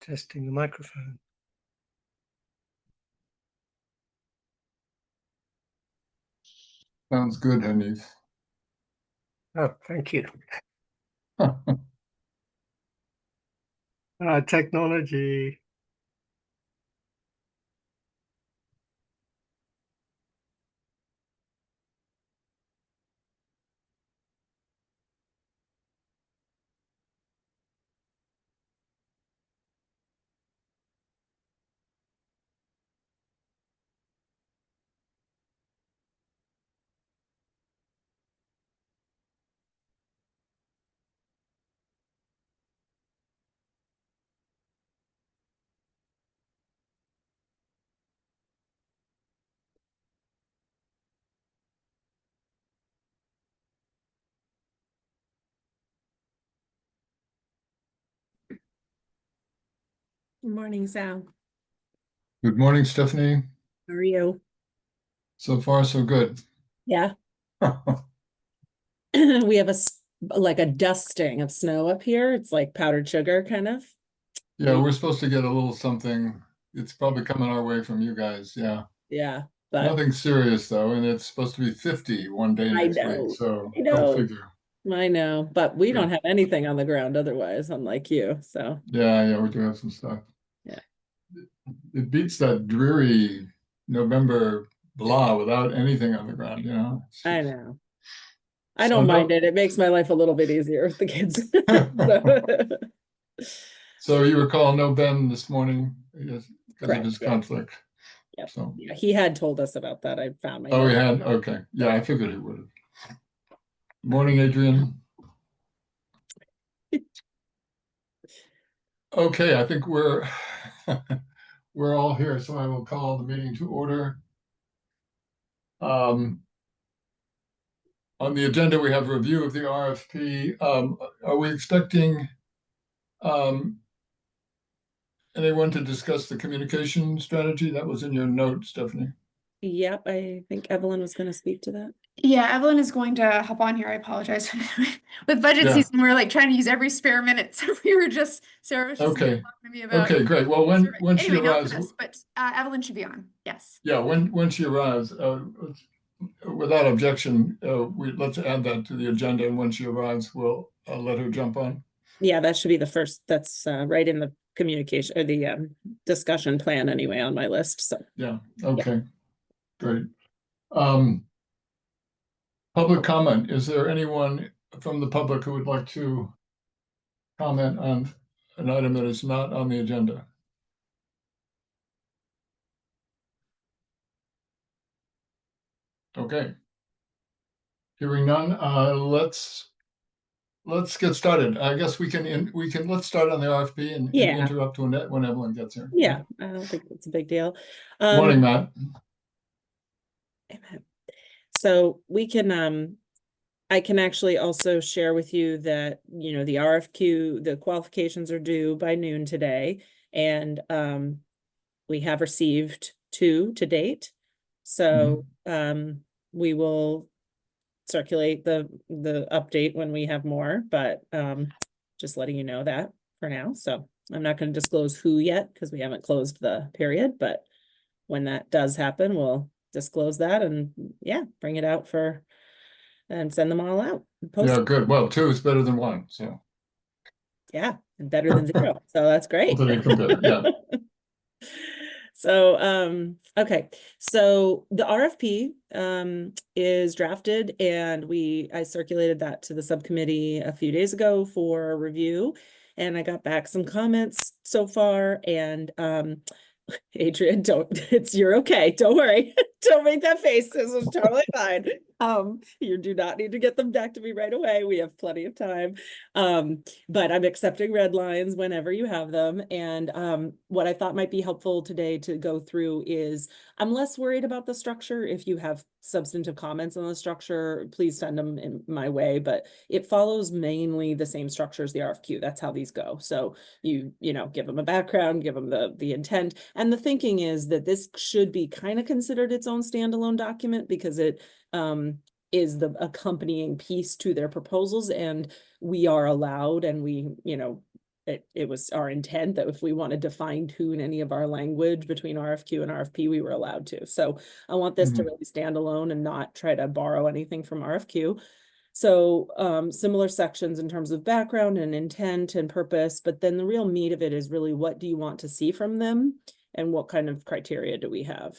Testing the microphone. Sounds good, Hanif. Oh, thank you. Technology. Good morning, Sal. Good morning, Stephanie. How are you? So far, so good. Yeah. We have like a dusting of snow up here. It's like powdered sugar, kind of. Yeah, we're supposed to get a little something. It's probably coming our way from you guys. Yeah. Yeah, but Nothing serious though, and it's supposed to be 50 one day I next week. know. So I go know. figure. I know, but we Good. don't have anything on the ground otherwise, unlike you. So Yeah, we do have some stuff. yeah. It beats that dreary November blah without anything on the ground, you know. I know. I don't mind it. It makes my life a little bit easier with the kids. So you recall no Ben this morning, yes, because Correct, of his yeah. conflict. Yep. So Yeah, he had told us about that. I found my oh, note. he had? Okay. Yeah, I figured he would have. Morning, Adrian. Okay, I think we're we're all here, so I will call the meeting to order. On the agenda, we have a review of the RFP. Are we expecting anyone to discuss the communication strategy? That was in your note, Stephanie. Yep, I think Evelyn was going to speak to that. Yeah, Evelyn is going to hop on here. I apologize. With budget season, we're like trying to use every spare minute. So Sarah was just okay. talking to me about. Okay, great. Well, when she arrives, not for this, but Evelyn should be on. Yes. Yeah, when she arrives, without objection, let's add that to the agenda, and when she arrives, we'll let her jump on. Yeah, that should be the first. That's right in the communication or the discussion plan anyway on my list. So yeah, okay, great. Public comment. Is there anyone from the public who would like to comment on an item that is not on the agenda? Okay. Hearing none, let's get started. I guess let's start on the RFP and interrupt when Evelyn gets here. Yeah, I don't think it's a big deal. Morning, Matt. So we can I can actually also share with you that, you know, the RFQ, the qualifications are due by noon today, and we have received 2 to date. So we will circulate the update when we have more, but just letting you know that for now. So I'm not going to disclose who yet because we haven't closed the period, but when that does happen, we'll disclose that and bring it out and send them all out. Yeah, good. Well, 2 is better than 1, so yeah, and better than 0. So that's great. Yeah. So okay, so the RFP is drafted, and I circulated that to the subcommittee a few days ago for review, and I got back some comments so far. And Adrian, you're okay. Don't worry. Don't make that face. This is totally fine. You do not need to get them back to me right away. We have plenty of time. But I'm accepting red lines whenever you have them. And what I thought might be helpful today to go through is I'm less worried about the structure. If you have substantive comments on the structure, please send them in my way, but it follows mainly the same structure as the RFQ. That's how these go. So you know, give them a background, give them the intent. And the thinking is that this should be kind of considered its own standalone document because it is the accompanying piece to their proposals, and we are allowed, and we, you know, it was our intent that if we wanted to fine tune any of our language between RFQ and RFP, we were allowed to. So I want this to really stand alone and not try to borrow anything from RFQ. So similar sections in terms of background and intent and purpose, but then the real meat of it is really what do you want to see from them and what kind of criteria do we have?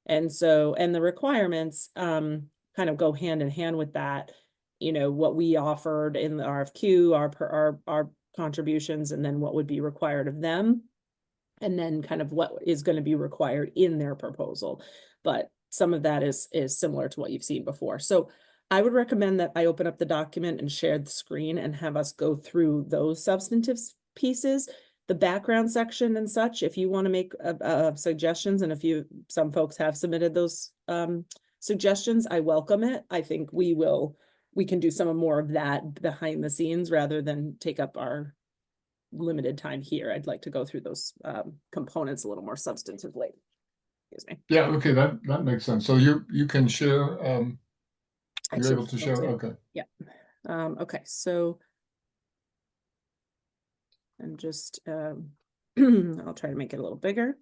And so, and the requirements kind of go hand in hand with that, you know, what we offered in the RFQ, our contributions, and then what would be required of them, and then kind of what is going to be required in their proposal. But some of that is similar to what you've seen before. So I would recommend that I open up the document and share the screen and have us go through those substantive pieces. The background section and such, if you want to make suggestions, and some folks have submitted those suggestions, I welcome it. I think we can do some more of that behind the scenes rather than take up our limited time here. I'd like to go through those components a little more substantively. Excuse me. Yeah, okay, that makes sense. So you can share, you're able to share, okay. Yeah. Okay, so I'm just, I'll try to make it a little bigger.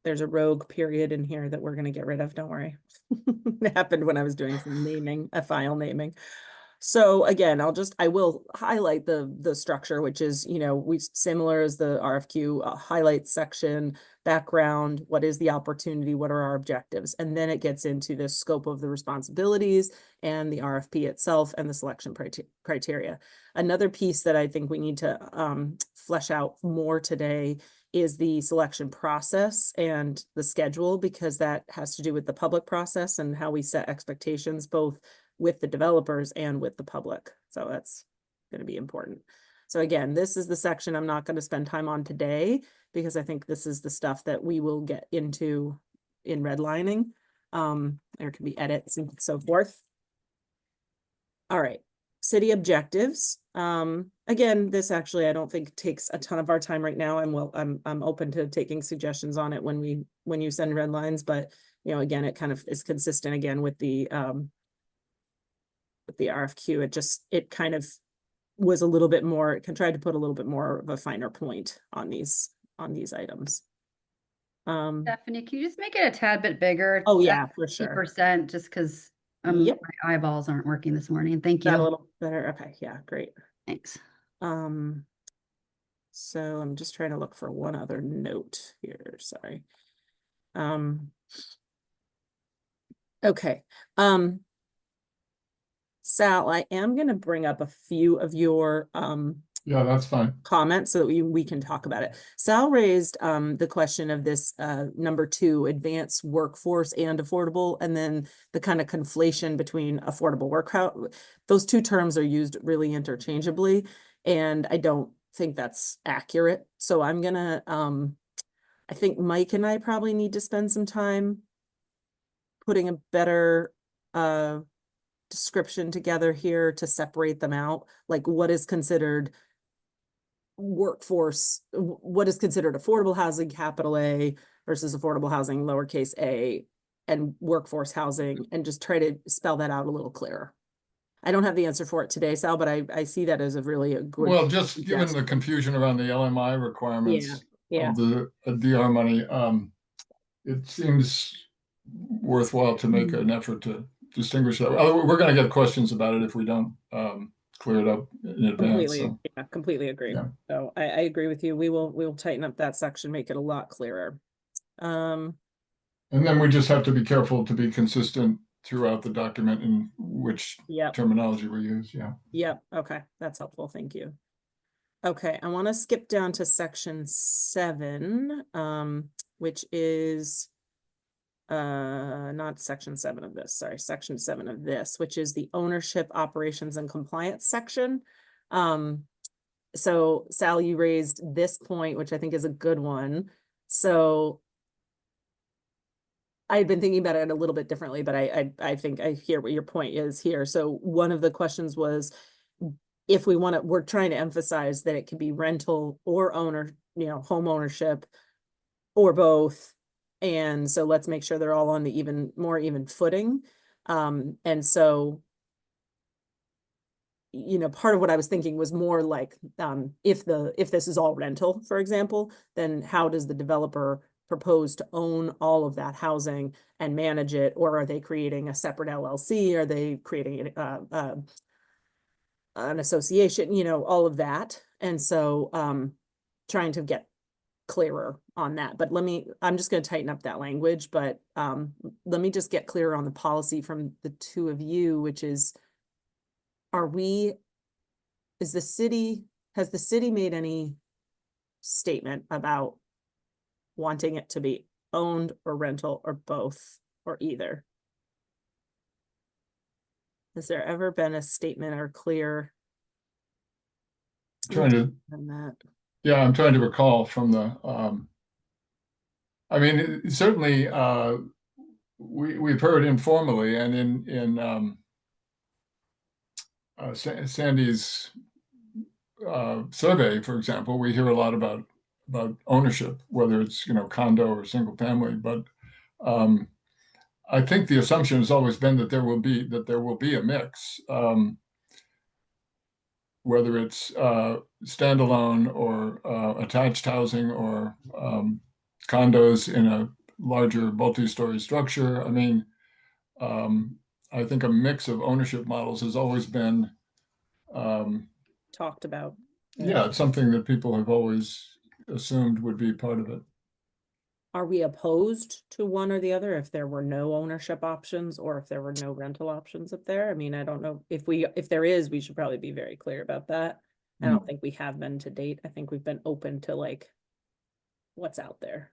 There's a rogue period in here that we're going to get rid of. Don't worry. It happened when I was doing some naming, a file naming. So again, I will highlight the structure, which is, you know, similar as the RFQ, highlight section, background, what is the opportunity, what are our objectives, and then it gets into the scope of the responsibilities and the RFP itself and the selection criteria. Another piece that I think we need to flesh out more today is the selection process and the schedule, because that has to do with the public process and how we set expectations, both with the developers and with the public. So that's going to be important. So again, this is the section I'm not going to spend time on today, because I think this is the stuff that we will get into in redlining. There can be edits and so forth. All right, city objectives. Again, this actually I don't think takes a ton of our time right now, and I'm open to taking suggestions on it when you send red lines, but you know, again, it kind of is consistent again with the RFQ. It kind of was a little bit more, it tried to put a little bit more of a finer point on these items. Stephanie, can you just make it a tad bit bigger? Oh yeah, for sure. % just because Yep. my eyeballs aren't working this morning. Thank you. That a little better. Okay, yeah, great. Thanks. So I'm just trying to look for one other note here. Sorry. Okay. Sal, I am going to bring up a few of your yeah, that's fine. Comments so that we can talk about it. Sal raised the question of this number 2, advanced workforce and affordable, and then the kind of conflation between affordable workforce. Those two terms are used really interchangeably, and I don't think that's accurate. So I'm gonna I think Mike and I probably need to spend some time putting a better description together here to separate them out. Like, what is considered workforce, what is considered affordable housing, capital A, versus affordable housing, lowercase a, and workforce housing, and just try to spell that out a little clearer. I don't have the answer for it today, Sal, but I see that as a good. Well, just given the confusion around the LMI requirements of the DR money, it seems worthwhile to make an effort to distinguish that. We're going to get questions about it if we don't clear it up in advance. Yeah, completely agree. Yeah. So I agree with you. We will tighten up that section, make it a lot clearer. And then we just have to be careful to be consistent throughout the document in which terminology we use. Yeah. Yep. Okay. That's helpful. Thank you. Okay. I want to skip down to section 7, which is not section 7 of this, sorry, section 7 of this, which is the ownership, operations, and compliance section. So Sal, you raised this point, which I think is a good one. So I had been thinking about it a little bit differently, but I think I hear what your point is here. So one of the questions was, if we're trying to emphasize that it can be rental or home ownership or both. And so let's make sure they're all on the more even footing. And so you know, part of what I was thinking was more like, if this is all rental, for example, then how does the developer propose to own all of that housing and manage it? Or are they creating a separate LLC? Are they creating an association, you know, all of that? And so trying to get clearer on that. But I'm just going to tighten up that language, but let me just get clearer on the policy from the two of you, which is, has the city made any statement about wanting it to be owned or rental or both or either? Has there ever been a statement or clear? Trying to, on that? yeah, I'm trying to recall from the, I mean, certainly, we've heard informally, and in Sandy's survey, for example, we hear a lot about ownership, whether it's, you know, condo or single family. But I think the assumption has always been that there will be a mix, whether it's standalone or attached housing or condos in a larger multi-story structure. I mean, I think a mix of ownership models has always been Talked about. Yeah, it's something that people have always assumed would be part of it. Are we opposed to one or the other if there were no ownership options or if there were no rental options up there? I mean, I don't know if there is, we should probably be very clear about that. I don't think we have been to date. I think we've been open to like what's out there.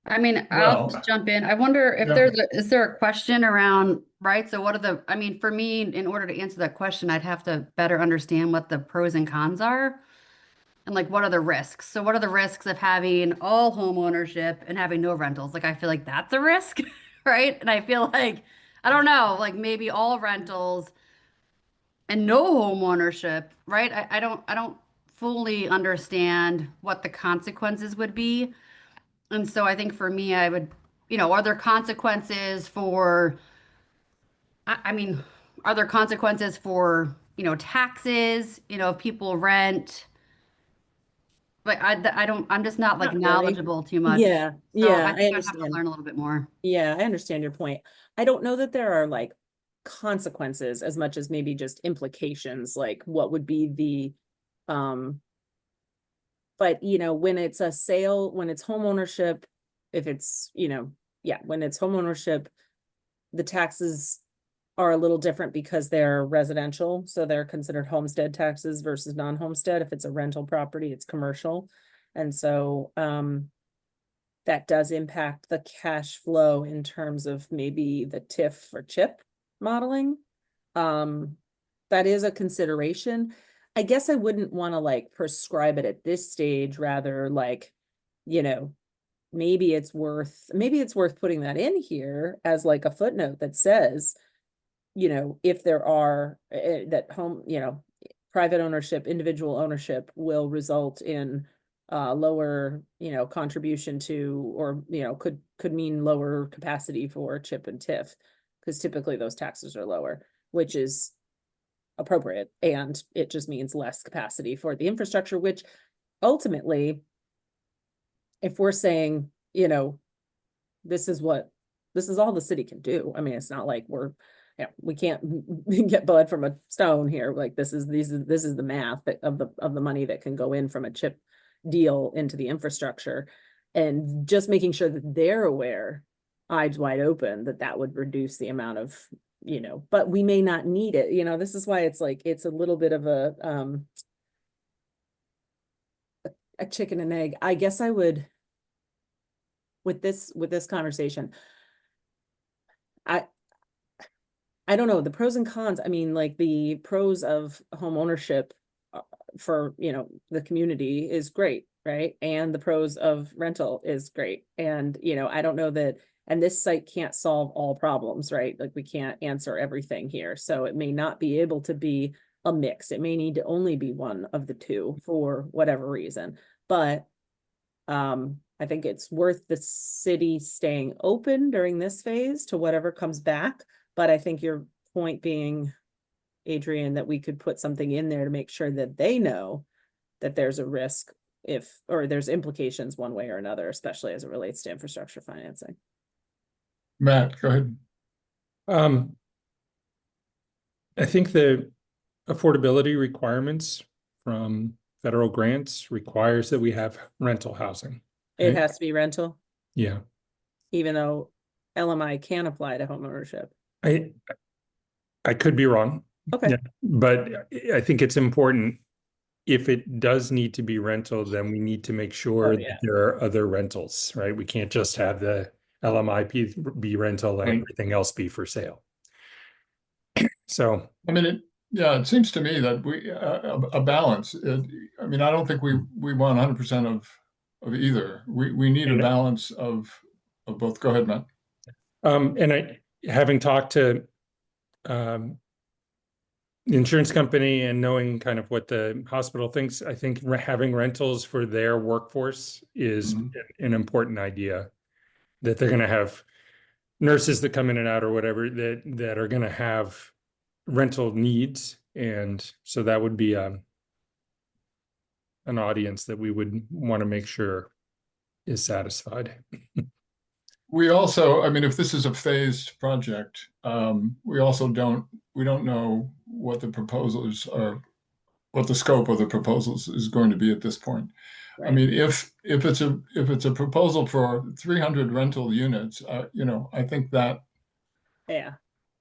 I mean, Well, I'll just jump in. I wonder if yeah. is there a question around, right? So what are I mean, for me, in order to answer that question, I'd have to better understand what the pros and cons are. And like, what are the risks? So what are the risks of having all home ownership and having no rentals? Like, I feel like that's a risk, right? And I feel like, I don't know, like maybe all rentals and no home ownership, right? I don't fully understand what the consequences would be. And so I think for me, I would, you know, are there consequences for, I mean, are there consequences for, you know, taxes, you know, if people rent? Like I don't, I'm just not like Not really. knowledgeable too much. Yeah, So yeah, I I think I'd have to understand. learn a little bit more. Yeah, I understand your point. I don't know that there are like consequences as much as maybe just implications, like what would be but you know, when it's a sale, when it's home ownership, if it's, you know, yeah, when it's home ownership, the taxes are a little different because they're residential, so they're considered homestead taxes versus non-homestead. If it's a rental property, it's commercial. And so that does impact the cash flow in terms of maybe the TIF or CHIP modeling. That is a consideration. I guess I wouldn't want to like prescribe it at this stage, rather like, you know, maybe it's worth putting that in here as like a footnote that says, you know, if there are that home, you know, private ownership, individual ownership will result in lower, you know, contribution to, or, you know, could mean lower capacity for CHIP and TIF, because typically those taxes are lower, which is appropriate, and it just means less capacity for the infrastructure, which ultimately, if we're saying, you know, this is all the city can do. I mean, it's not like we can't get blood from a stone here. Like this is the math of the money that can go in from a CHIP deal into the infrastructure, and just making sure that they're aware, eyes wide open, that would reduce the amount of, you know, but we may not need it. You know, this is why it's like, it's a little bit of a chicken and egg. I guess I would, with this conversation, I don't know, the pros and cons. I mean, like the pros of home ownership for, you know, the community is great, right? And the pros of rental is great. And, you know, I don't know that, and this site can't solve all problems, right? Like we can't answer everything here. So it may not be able to be a mix. It may need to only be one of the two for whatever reason. But I think it's worth the city staying open during this phase to whatever comes back. But I think your point being, Adrian, that we could put something in there to make sure that they know that there's a risk or there's implications one way or another, especially as it relates to infrastructure financing. Matt, go ahead. I think the affordability requirements from federal grants requires that we have rental housing. It right? has to be rental, Yeah. even though LMI can apply to homeownership. I could be wrong. Okay. Yeah, but I think it's important. If it does need to be rental, then we need to make sure Oh, yeah. that there are other rentals, right? We can't just have the LMI be rental and Right. everything else be for sale. So, I mean, it seems to me that we a balance. I mean, I don't think we want 100% of either. We need a balance of both. Go ahead, Matt. and having talked to the insurance company and knowing kind of what the hospital thinks, I think having rentals for their workforce is an important idea. That they're going to have nurses that come in and out or whatever that are going to have rental needs, and so that would be an audience that we would want to make sure is satisfied. We also, I mean, if this is a phased project, we also don't know what the proposals are, what the scope of the proposals is going to be at this point. Right. I mean, if it's a proposal for 300 rental units, I think that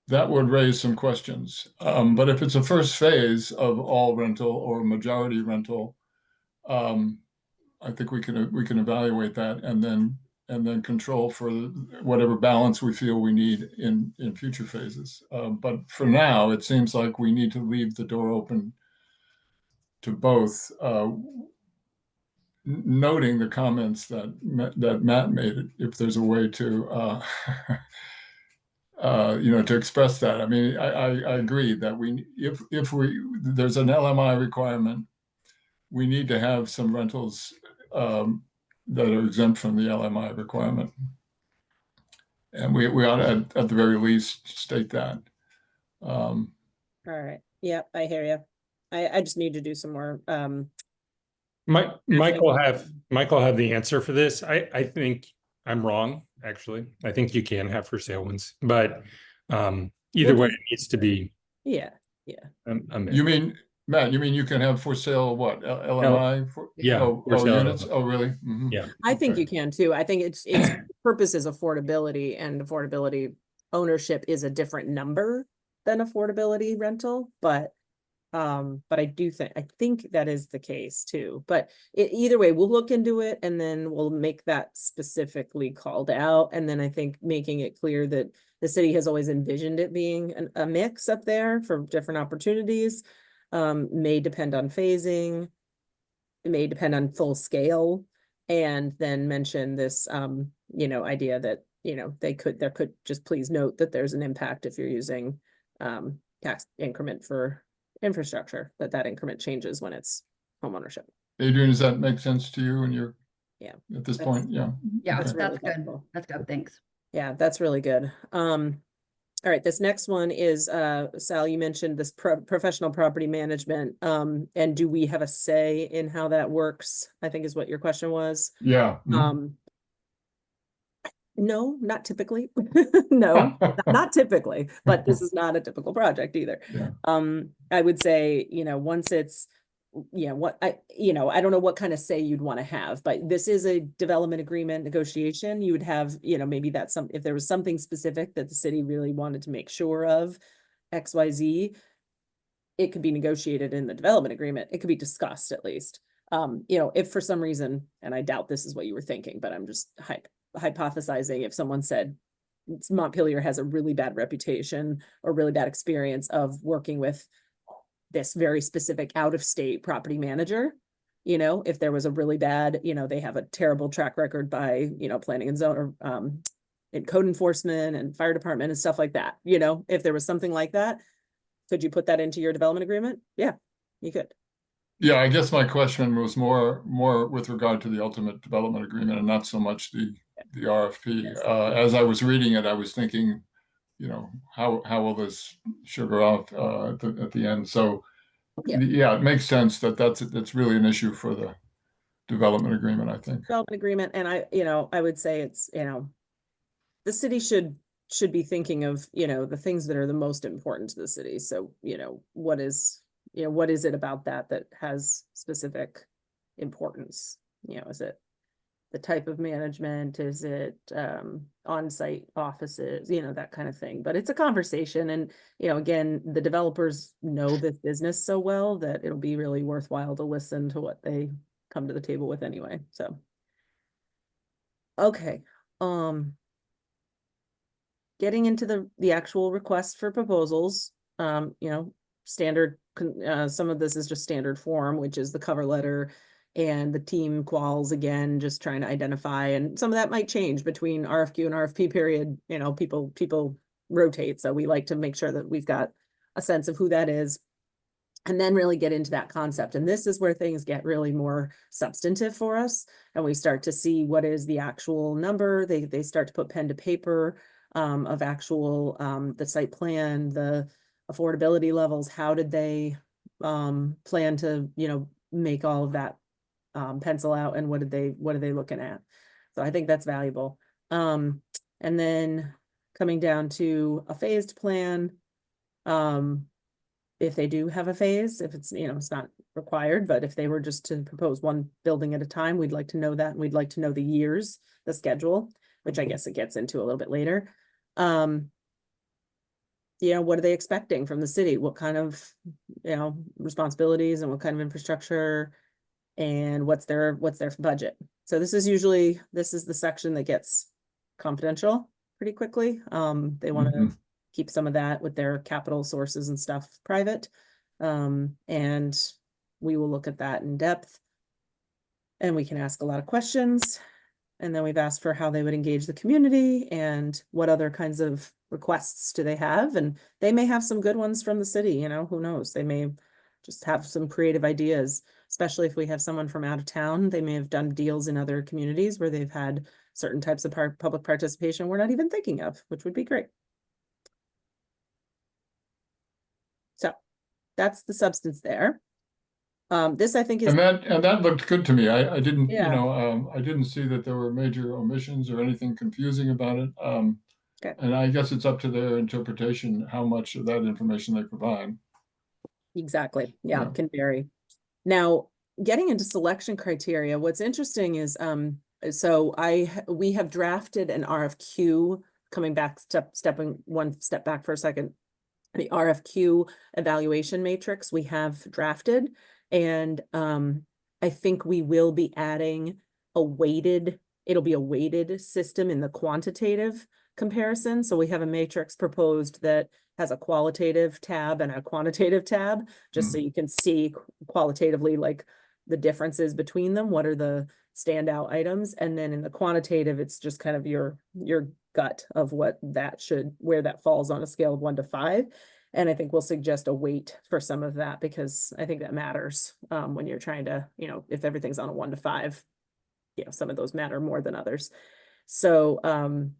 would raise some questions. But if it's a first phase of all rental or majority rental, I think we can evaluate that and then control for whatever balance we feel we need in future phases. But for now, it seems like we need to leave the door open to both, noting the comments that Matt made, if there's a way to, to express that. I mean, I agree that if there's an LMI requirement, we need to have some rentals that are exempt from the LMI requirement. And we ought to, at the very least, state that. All right. Yep, I hear you. I just need to do some more. Michael have the answer for this. I think I'm wrong, actually. I think you can have for sale ones, but either way, it needs to be. Yeah. You mean, Matt, you can have for sale what? LMI? Units? Oh, really? Mm-hmm. Yeah. I think you can too. I think its purpose is affordability, and affordability ownership is a different number than affordability rental, but I think that is the case too. But either way, we'll look into it and then we'll make that specifically called out. And then I think making it clear that the city has always envisioned it being a mix up there for different opportunities. May depend on phasing, it may depend on full scale, and then mention this, idea that, there could just please note that there's an impact if you're using tax increment for infrastructure, that increment changes when it's homeownership. Adrian, does that make sense to you? And you're at this point? Yeah, that's good. That's good. Thanks. Yeah, that's really good. All right, this next one is, Sal, you mentioned this professional property management, and do we have a say in how that works? I think is what your question was. Yeah. No, not typically. No, not typically, but this is not a typical project either. Yeah. I would say, once it's, I don't know what kind of say you'd want to have, but this is a development agreement negotiation. You would have, maybe that's if there was something specific that the city really wanted to make sure of, XYZ, it could be negotiated in the development agreement. It could be discussed at least. If for some reason, and I doubt this is what you were thinking, but I'm just hypothesizing, if someone said Montpelier has a really bad reputation or really bad experience of working with this very specific out-of-state property manager, if there was a really bad, they have a terrible track record by, planning and zone or in code enforcement and fire department and stuff like that. If there was something like that, could you put that into your development agreement? Yeah, you could. Yeah, I guess my question was more with regard to the ultimate development agreement and not so much the RFP. Yes. As I was reading it, I was thinking, you know, how will this sugar out at the end? So Yeah. yeah, it makes sense that that's really an issue for the development agreement, I think. Development agreement, and I would say it's, the city should be thinking of, the things that are the most important to the city. So, what is it about that has specific importance? Is it the type of management? Is it on-site offices, that kind of thing. But it's a conversation, and again, the developers know this business so well that it'll be really worthwhile to listen to what they come to the table with anyway. So okay, getting into the actual request for proposals, standard, some of this is just standard form, which is the cover letter and the team quals, again, just trying to identify, and some of that might change between RFQ and RFP period. People rotate, so we like to make sure that we've got a sense of who that is, and then really get into that concept. And this is where things get really more substantive for us, and we start to see what is the actual number. They start to put pen to paper of actual the site plan, the affordability levels. How did they plan to make all of that pencil out, and what are they looking at? So I think that's valuable. And then coming down to a phased plan, if they do have a phase, if it's it's not required, but if they were just to propose one building at a time, we'd like to know that, and we'd like to know the years, the schedule, which I guess it gets into a little bit later. What are they expecting from the city? What kind of responsibilities, and what kind of infrastructure, and what's their budget? So this is the section that gets confidential pretty quickly. They want to keep some of that with their capital sources and stuff private. And we will look at that in depth, and we can ask a lot of questions. And then we've asked for how they would engage the community and what other kinds of requests do they have. And they may have some good ones from the city, who knows? They may just have some creative ideas, especially if we have someone from out of town. They may have done deals in other communities where they've had certain types of public participation we're not even thinking of, which would be great. So that's the substance there. This I think is, and that looked good to me. I didn't, yeah. I didn't see that there were major omissions or anything confusing about it. Okay. And I guess it's up to their interpretation how much of that information they provide. Exactly. Yeah, it can vary. Now, getting into selection criteria, what's interesting is so we have drafted an RFQ, coming back stepping one step back for a second. The RFQ evaluation matrix we have drafted, and I think we will be adding it'll be a weighted system in the quantitative comparison. So we have a matrix proposed that has a qualitative tab and a quantitative tab, just so you can see qualitatively like the differences between them. What are the standout items? And then in the quantitative, it's just kind of your gut of where that falls on a scale of 1 to 5. And I think we'll suggest a weight for some of that, because I think that matters when you're trying to, if everything's on a 1 to 5, some of those matter more than others. So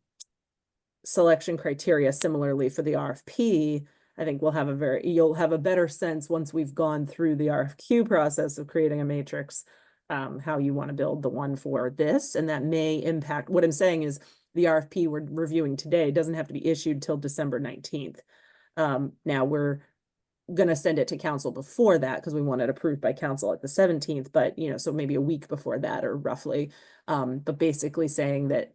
selection criteria, similarly for the RFP, I think you'll have a better sense once we've gone through the RFQ process of creating a matrix, how you want to build the one for this. And that may impact, what I'm saying is the RFP we're reviewing today doesn't have to be issued till December 19th. Now we're going to send it to council before that, because we want it approved by council at the 17th, but so maybe a week before that, or roughly, but basically saying that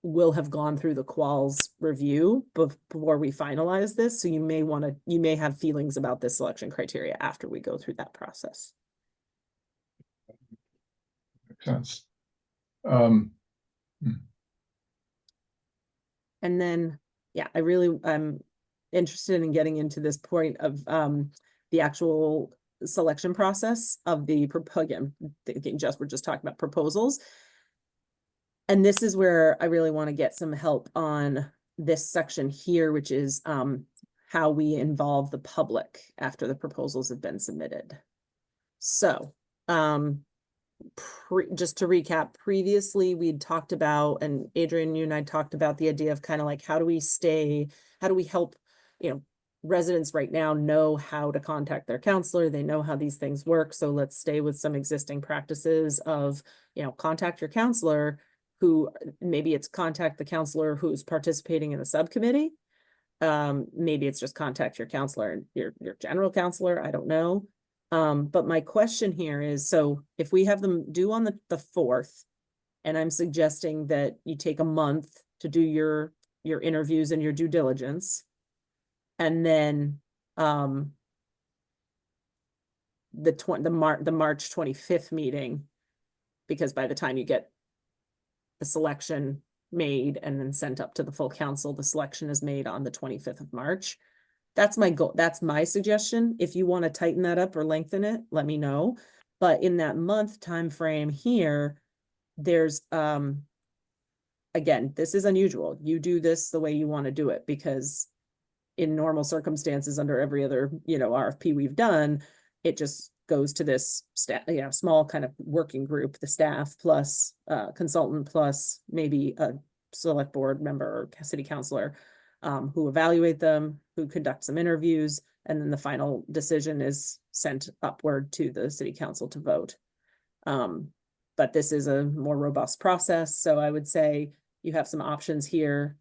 we'll have gone through the quals review before we finalize this. So you may have feelings about this selection criteria after we go through that process. Makes sense. And then, yeah, I'm interested in getting into this point of the actual selection process of the again, we're just talking about proposals. And this is where I really want to get some help on this section here, which is how we involve the public after the proposals have been submitted. So just to recap, previously we'd talked about, and Adrian, you and I talked about the idea of kind of like, how do we help, residents right now know how to contact their counselor. They know how these things work. So let's stay with some existing practices of, contact your counselor, who maybe it's contact the counselor who's participating in the subcommittee. Maybe it's just contact your counselor, your general counselor. I don't know. But my question here is, so if we have them due on the 4th, and I'm suggesting that you take a month to do your interviews and your due diligence, and then the March 25th meeting, because by the time you get the selection made and then sent up to the full council, the selection is made on the 25th of March. That's my goal. That's my suggestion. If you want to tighten that up or lengthen it, let me know. But in that month time frame here, there's again, this is unusual. You do this the way you want to do it, because in normal circumstances, under every other, RFP we've done, it just goes to this small kind of working group, the staff plus consultant plus maybe a select board member or city councilor, who evaluate them, who conduct some interviews, and then the final decision is sent upward to the city council to vote. But this is a more robust process. So I would say you have some options here,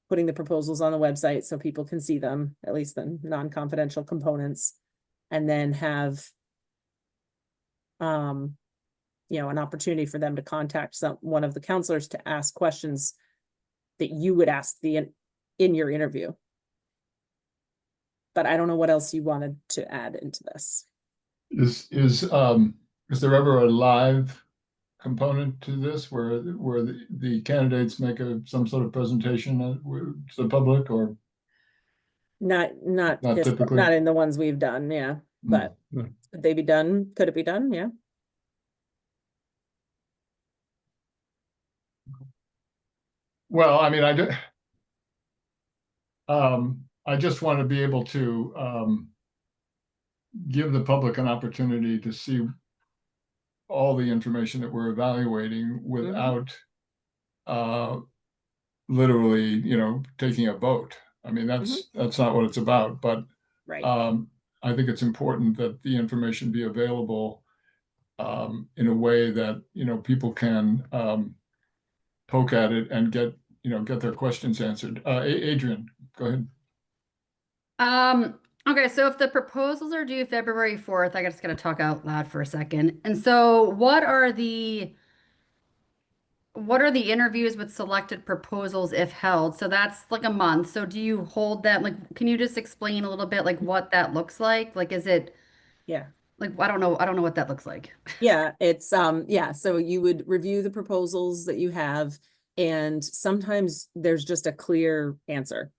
putting the proposals on the website so people can see them, at least the non-confidential components, and then have, an opportunity for them to contact one of the counselors to ask questions that you would ask in your interview. But I don't know what else you wanted to add into this. Is there ever a live component to this where the candidates make some sort of presentation to the public, or not typically? Not in the ones we've done, yeah. But could they be done? Could it be done? Yeah. Well, I mean, I just want to be able to give the public an opportunity to see all the information that we're evaluating without literally, taking a vote. I mean, that's not what it's about, but right. I think it's important that the information be available in a way that, people can poke at it and get their questions answered. Adrian, go ahead. Okay, so if the proposals are due February 4th, I just gotta talk out loud for a second. And so what are the interviews with selected proposals if held? So that's like a month. So do you hold that? Like, can you just explain a little bit like what that looks like? Like, is it, Yeah. like, I don't know what that looks like. Yeah, it's so you would review the proposals that you have, and sometimes there's just a clear answer.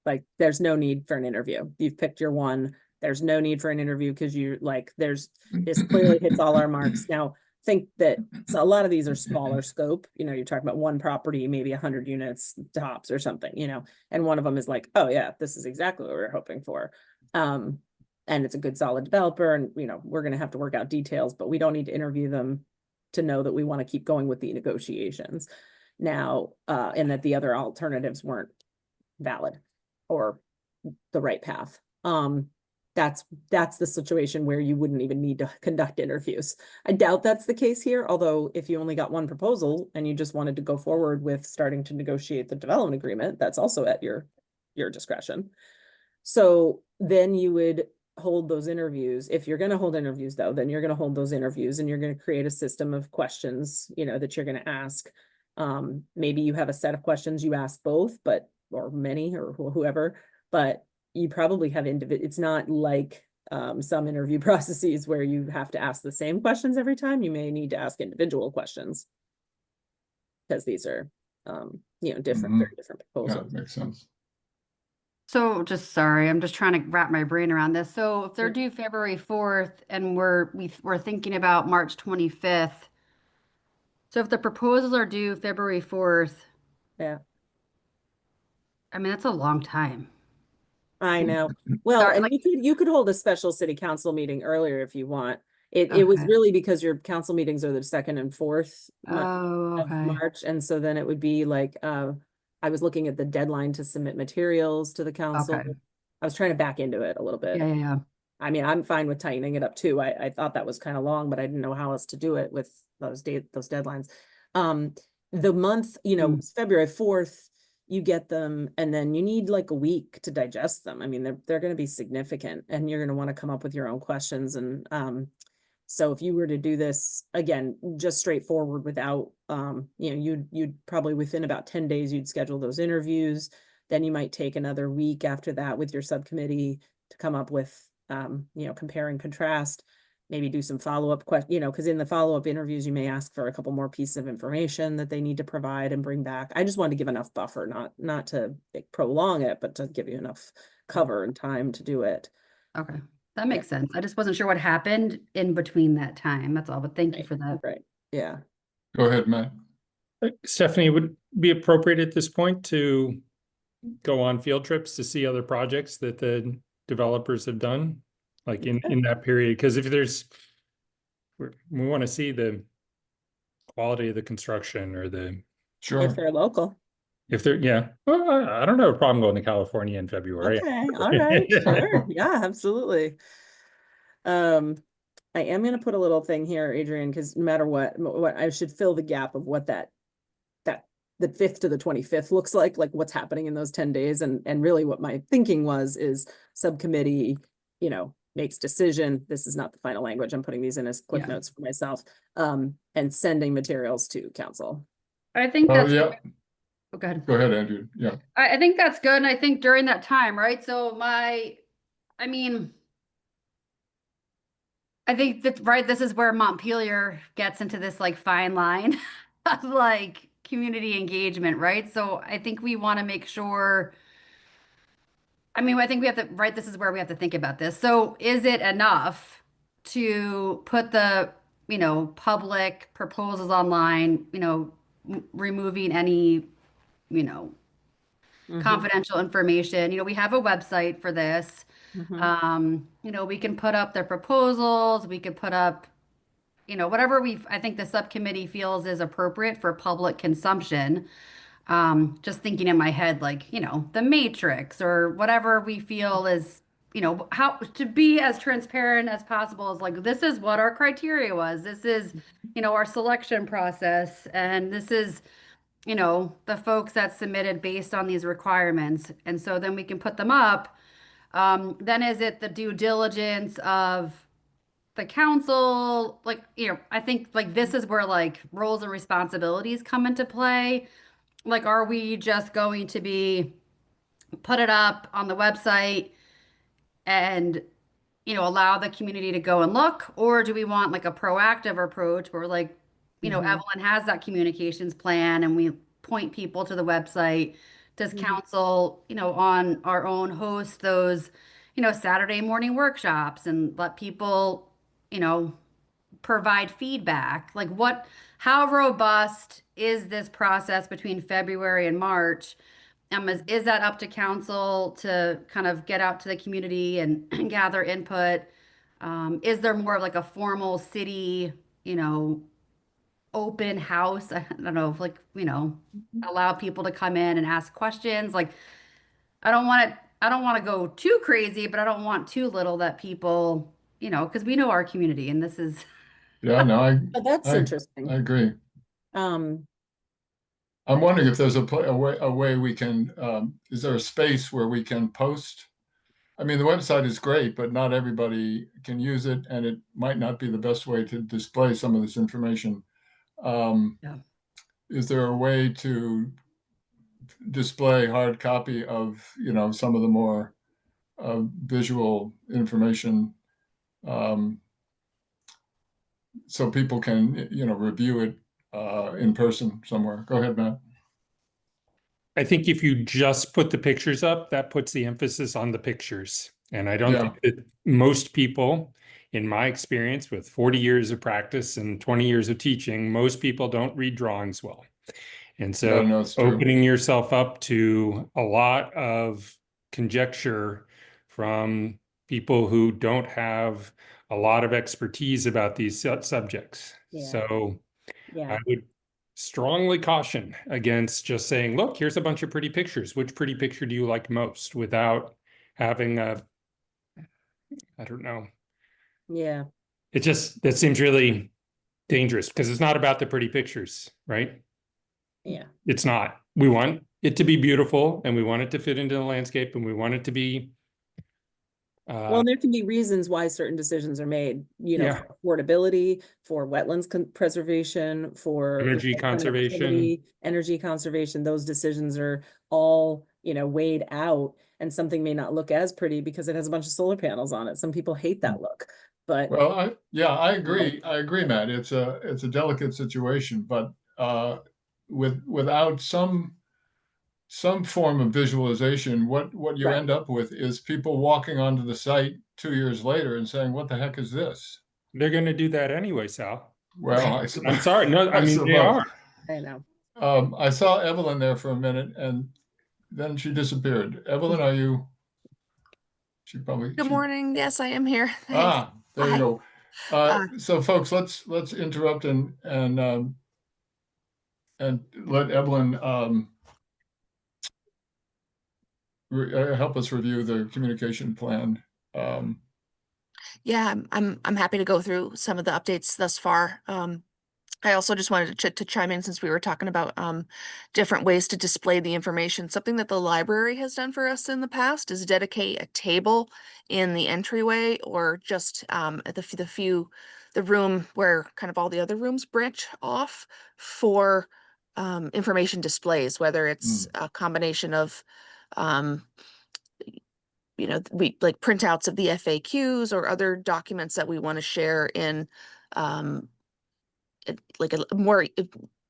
Like, there's no need for an interview. You've picked your one. There's no need for an interview because this clearly hits all our marks. Now, think that a lot of these are smaller scope. You're talking about one property, maybe 100 units tops or something, and one of them is like, oh yeah, this is exactly what we were hoping for. And it's a good solid developer, and we're going to have to work out details, but we don't need to interview them to know that we want to keep going with the negotiations now, and that the other alternatives weren't valid or the right path. That's the situation where you wouldn't even need to conduct interviews. I doubt that's the case here, although if you only got one proposal and you just wanted to go forward with starting to negotiate the development agreement, that's also at your discretion. So then you would hold those interviews. If you're going to hold interviews, though, then you're going to hold those interviews and you're going to create a system of questions, that you're going to ask. Maybe you have a set of questions you ask both, or many, or whoever, but you probably have it's not like some interview processes where you have to ask the same questions every time. You may need to ask individual questions because these are, different, very different proposals. Yeah, makes sense. So sorry, I'm just trying to wrap my brain around this. So if they're due February 4th and we're thinking about March 25th. So if the proposals are due February 4th. Yeah. I mean, that's a long time. I know. Well, and you could hold a special city council meeting earlier if you want. It was Okay. really because your council meetings are the 2nd and 4th Oh, of okay. March, and so then it would be like, I was looking at the deadline to submit materials to the council. Okay. I was trying to back into it a little bit. Yeah. I mean, I'm fine with tightening it up too. I thought that was kind of long, but I didn't know how else to do it with those deadlines. The month, February 4th, you get them, and then you need like a week to digest them. I mean, they're going to be significant, and you're going to want to come up with your own questions. And so if you were to do this again, just straightforward without, you'd probably within about 10 days, you'd schedule those interviews. Then you might take another week after that with your subcommittee to come up with, compare and contrast, maybe do some follow-up questions, because in the follow-up interviews, you may ask for a couple more pieces of information that they need to provide and bring back. I just wanted to give enough buffer, not to prolong it, but to give you enough cover and time to do it. Okay. That makes sense. I just wasn't sure what happened in between that time. That's all, but thank you for that. Right. Yeah. Go ahead, Matt. Stephanie, would it be appropriate at this point to go on field trips to see other projects that the developers have done, like in that period? Because if we want to see the quality of the construction or Sure. If they're local. Well, I don't have a problem going to California in February. Okay, all right, sure. Yeah, absolutely. I am gonna put a little thing here, Adrian, because no matter what I should fill the gap of what that the 5th to the 25th looks like what's happening in those 10 days. And really what my thinking is subcommittee, makes decision. This is not the final language. I'm putting these in as cliff notes for myself, and sending materials to council. I think that's yeah. Oh, go ahead. Go ahead, Andrew. Yeah. I think that's good. And I think during that time, right? So I think that, right, this is where Montpelier gets into this fine line of community engagement, right? So I think we want to make sure, I think we have to, right, this is where we have to think about this. So is it enough to put the, public proposals online, removing any, confidential information? We have a website for this. We can put up their proposals, we could put up, whatever I think the subcommittee feels is appropriate for public consumption. Just thinking in my head, the matrix or whatever we feel is, how to be as transparent as possible is this is what our criteria was. This is, our selection process. And this is, the folks that submitted based on these requirements. And so then we can put them up. Then is it the due diligence of the council? I think this is where roles and responsibilities come into play. Are we just going to be put it up on the website and, allow the community to go and look? Or do we want a proactive approach where Evelyn has that communications plan and we point people to the website? Does council, on our own host those, Saturday morning workshops and let people, provide feedback? How robust is this process between February and March? Is that up to council to kind of get out to the community and gather input? Is there more of a formal city, open house? I don't know, allow people to come in and ask questions. I don't want to go too crazy, but I don't want too little that people, because we know our community and this is. Yeah, no, That's interesting. I agree. I'm wondering if there's a way we can, is there a space where we can post? The website is great, but not everybody can use it, and it might not be the best way to display some of this information. Is there a way to display hard copy of, some of the more visual information, so people can, review it in person somewhere? Go ahead, Matt. I think if you just put the pictures up, that puts the emphasis on the pictures. And I don't think that most people, in my experience with 40 years of practice and 20 years of teaching, most people don't read drawings well. And so opening yourself up to a lot of conjecture from people who don't have a lot of expertise about these subjects. Yeah. So Yeah. I would strongly caution against just saying, look, here's a bunch of pretty pictures. Which pretty picture do you like most, without having a, I don't know. Yeah. That seems really dangerous, because it's not about the pretty pictures, right? Yeah. It's not. We want it to be beautiful, and we want it to fit into the landscape, and we want it to be Well, there can be reasons why certain decisions are made, you know, yeah. for affordability, for wetlands preservation, for Energy conservation. connectivity, energy conservation. Those decisions are all, you know, weighed out, and something may not look as pretty because it has a bunch of solar panels on it. Some people hate that look, but Well, I agree. I agree, Matt. It's a delicate situation, but without some form of visualization, what you Right. end up with is people walking onto the site 2 years later and saying, "What the heck is this?" They're going to do that anyway, Sal. Well, I'm sorry. No, I mean, they are. I know. I saw Evelyn there for a minute, and then she disappeared. Evelyn, are you? She probably. Good morning. Yes, I am here. Thanks. Ah, there you Hi. go. So, folks, let's interrupt and let Evelyn help us review the communication plan. Yeah, I'm happy to go through some of the updates thus far. I also just wanted to chime in, since we were talking about different ways to display the information. Something that the library has done for us in the past is dedicate a table in the entryway, or just at the room where kind of all the other rooms branch off, for information displays, whether it's a combination of we like printouts of the FAQs or other documents that we want to share in like a more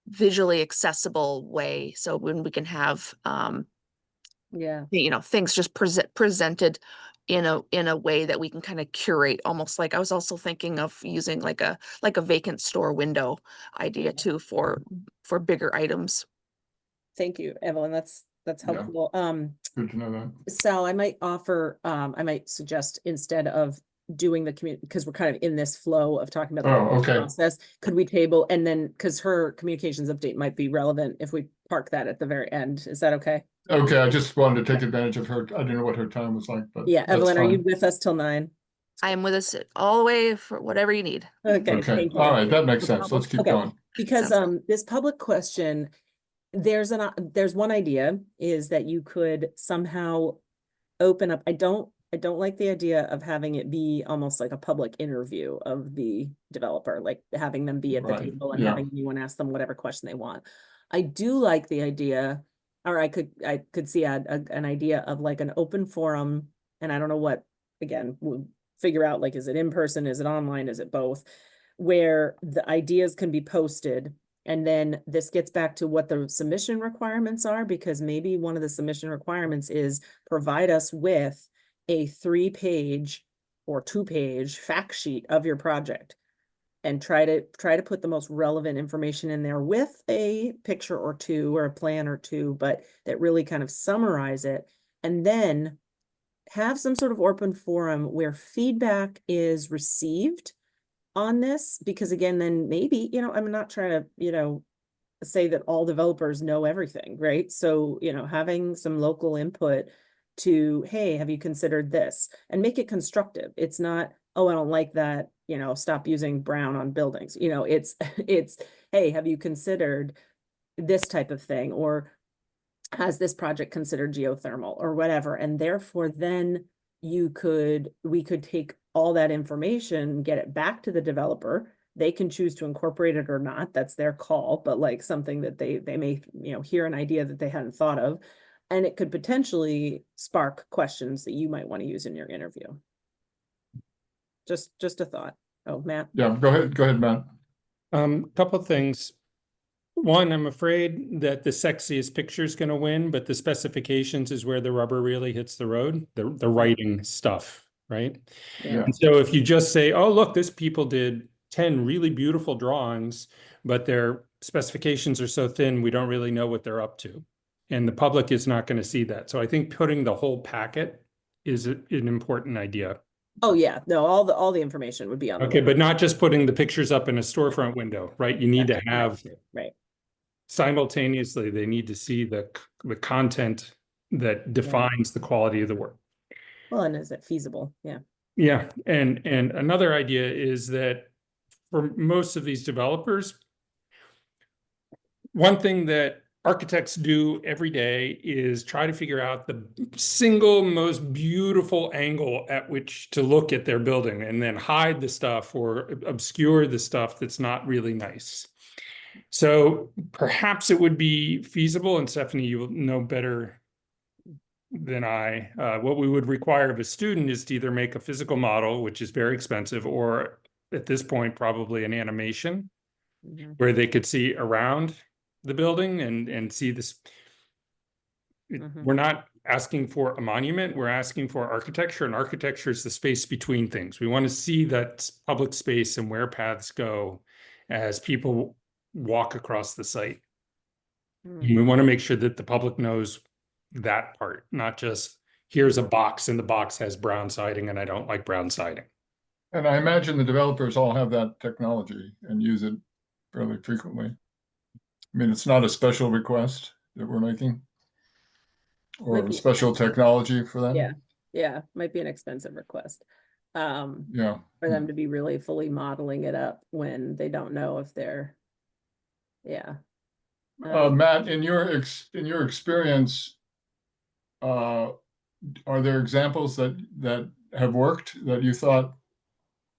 visually accessible way. So when we can have Yeah. things just presented in a way that we can kind of curate, almost like I was also thinking of using like a vacant store window idea too, for bigger items. Thank you, Evelyn. That's helpful. Good to know that. Sal, I might suggest, instead of doing the because we're kind of in this flow of talking about the process, could we table, and then, because her communications update might be relevant, if we park that at the very end. Is that okay? Okay, I just wanted to take advantage of her. I didn't know what her time was like, but yeah, Evelyn, are you with us till 9? I am with us all the way for whatever you need. Okay. Thank you. All right, that makes sense. Let's keep going. Because this public question, there's one idea, is that you could somehow open up. I don't like the idea of having it be almost like a public interview of the developer, like having them be at the table and having anyone ask them whatever question they want. I do like the idea, or I could see an idea of like an open forum, and I don't know what, again, we'll figure out, like, is it in person, is it online, is it both, where the ideas can be posted. And then this gets back to what the submission requirements are, because maybe one of the submission requirements is provide us with a 3-page or 2-page fact sheet of your project, and try to put the most relevant information in there with a picture or two or a plan or two, but that really kind of summarize it. And then have some sort of open forum where feedback is received on this, because again, then maybe, I'm not trying to, say that all developers know everything, right? So, having some local input to, hey, have you considered this? And make it constructive. It's not, oh, I don't like that, stop using brown on buildings. It's, hey, have you considered this type of thing? Or has this project considered geothermal or whatever? And therefore, then we could take all that information, get it back to the developer. They can choose to incorporate it or not. That's their call, but like something that they may, hear an idea that they hadn't thought of, and it could potentially spark questions that you might want to use in your interview. Just a thought. Oh, Matt. Yeah, go ahead, Matt. Couple things. One, I'm afraid that the sexiest picture is going to win, but the specifications is where the rubber really hits the road, the writing stuff, right? Yeah. And so if you just say, oh, look, this people did 10 really beautiful drawings, but their specifications are so thin, we don't really know what they're up to. And the public is not going to see that. So I think putting the whole packet is an important idea. Oh, yeah, no, all the information would be on the Okay, website. but not just putting the pictures up in a storefront window, right? You need to have Right. simultaneously, they need to see the content that defines the quality of the work. Well, and is it feasible? Yeah. Yeah, and another idea is that for most of these developers, one thing that architects do every day is try to figure out the single most beautiful angle at which to look at their building and then hide the stuff or obscure the stuff that's not really nice. So perhaps it would be feasible, and Stephanie, you will know better than I. What we would require of a student is to either make a physical model, which is very expensive, or at this point, probably an animation where they could see around the building and see this. We're not asking for a monument, we're asking for architecture, and architecture is the space between things. We want to see that public space and where paths go as people walk across the site. We want to make sure that the public knows that part, not just here's a box and the box has brown siding and I don't like brown siding. And I imagine the developers all have that technology and use it fairly frequently. I mean, it's not a special request that we're making or a special technology for them. Yeah, might be an expensive request. Yeah. For them to be really fully modeling it up when they don't know if they're, Matt, in your experience, are there examples that have worked that you thought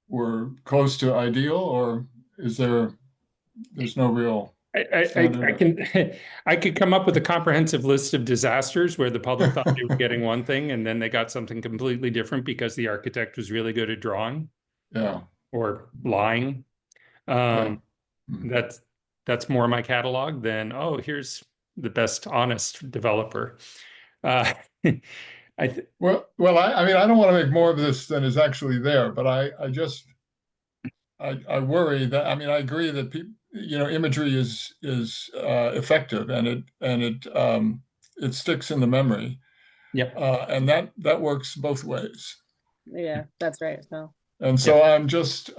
were close to ideal, or is there's no real I could come up with a comprehensive list of disasters where the public thought they were getting one thing and then they got something completely different because the architect was really good at drawing. Yeah. Or lying. That's more my catalog than, oh, here's the best honest developer. Well, I mean, I don't want to make more of this than is actually there, but I worry that, I mean, I agree that people, imagery is effective and it sticks in the memory. Yep. And that works both ways. Yeah, that's right. So. And so I'm just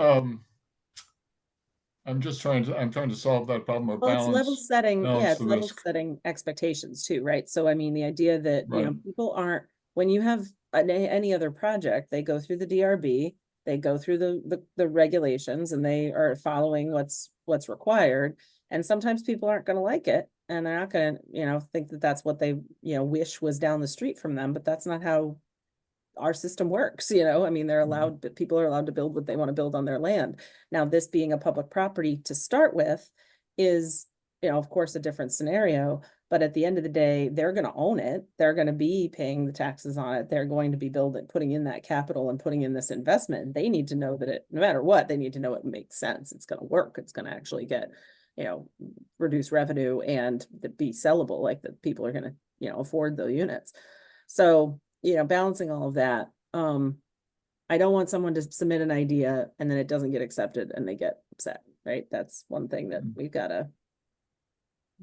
trying to solve that problem of balance. It's level setting. Yeah, it's level risk. setting expectations too, right? So I mean, the idea that people aren't, when you have any other project, they go through the DRB, they go through the regulations, and they are following what's required. And sometimes people aren't going to like it, and they're not going to think that that's what they wish was down the street from them. But that's not how our system works. I mean, they're allowed, but people are allowed to build what they want to build on their land. Now, this being a public property to start with is, of course, a different scenario, but at the end of the day, they're going to own it. They're going to be paying the taxes on it. They're going to be putting in that capital and putting in this investment. They need to know that no matter what, they need to know it makes sense. It's going to work. It's going to actually get, reduce revenue and be sellable, like that people are going to, afford the units. So, balancing all of that. I don't want someone to submit an idea and then it doesn't get accepted and they get upset, right? That's one thing that we've got to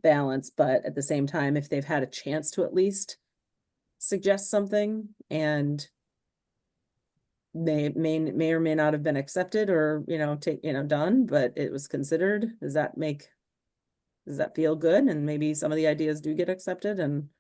balance. But at the same time, if they've had a chance to at least suggest something and they may or may not have been accepted or, done, but it was considered, does that feel good? And maybe some of the ideas do get accepted and.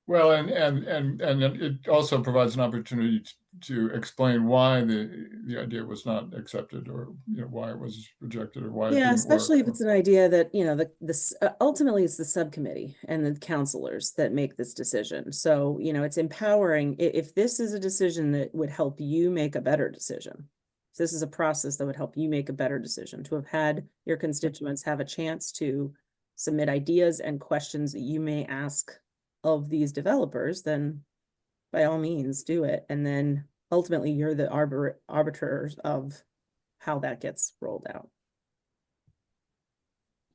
Well, and it also provides an opportunity to explain why the idea was not accepted, or why it was rejected, or why it didn't especially work. If it's an idea that this ultimately it's the subcommittee and the counselors that make this decision. So it's empowering. If this is a decision that would help you make a better decision, if this is a process that would help you make a better decision, to have had your constituents have a chance to submit ideas and questions that you may ask of these developers, then by all means do it. And then ultimately you're the arbiters of how that gets rolled out.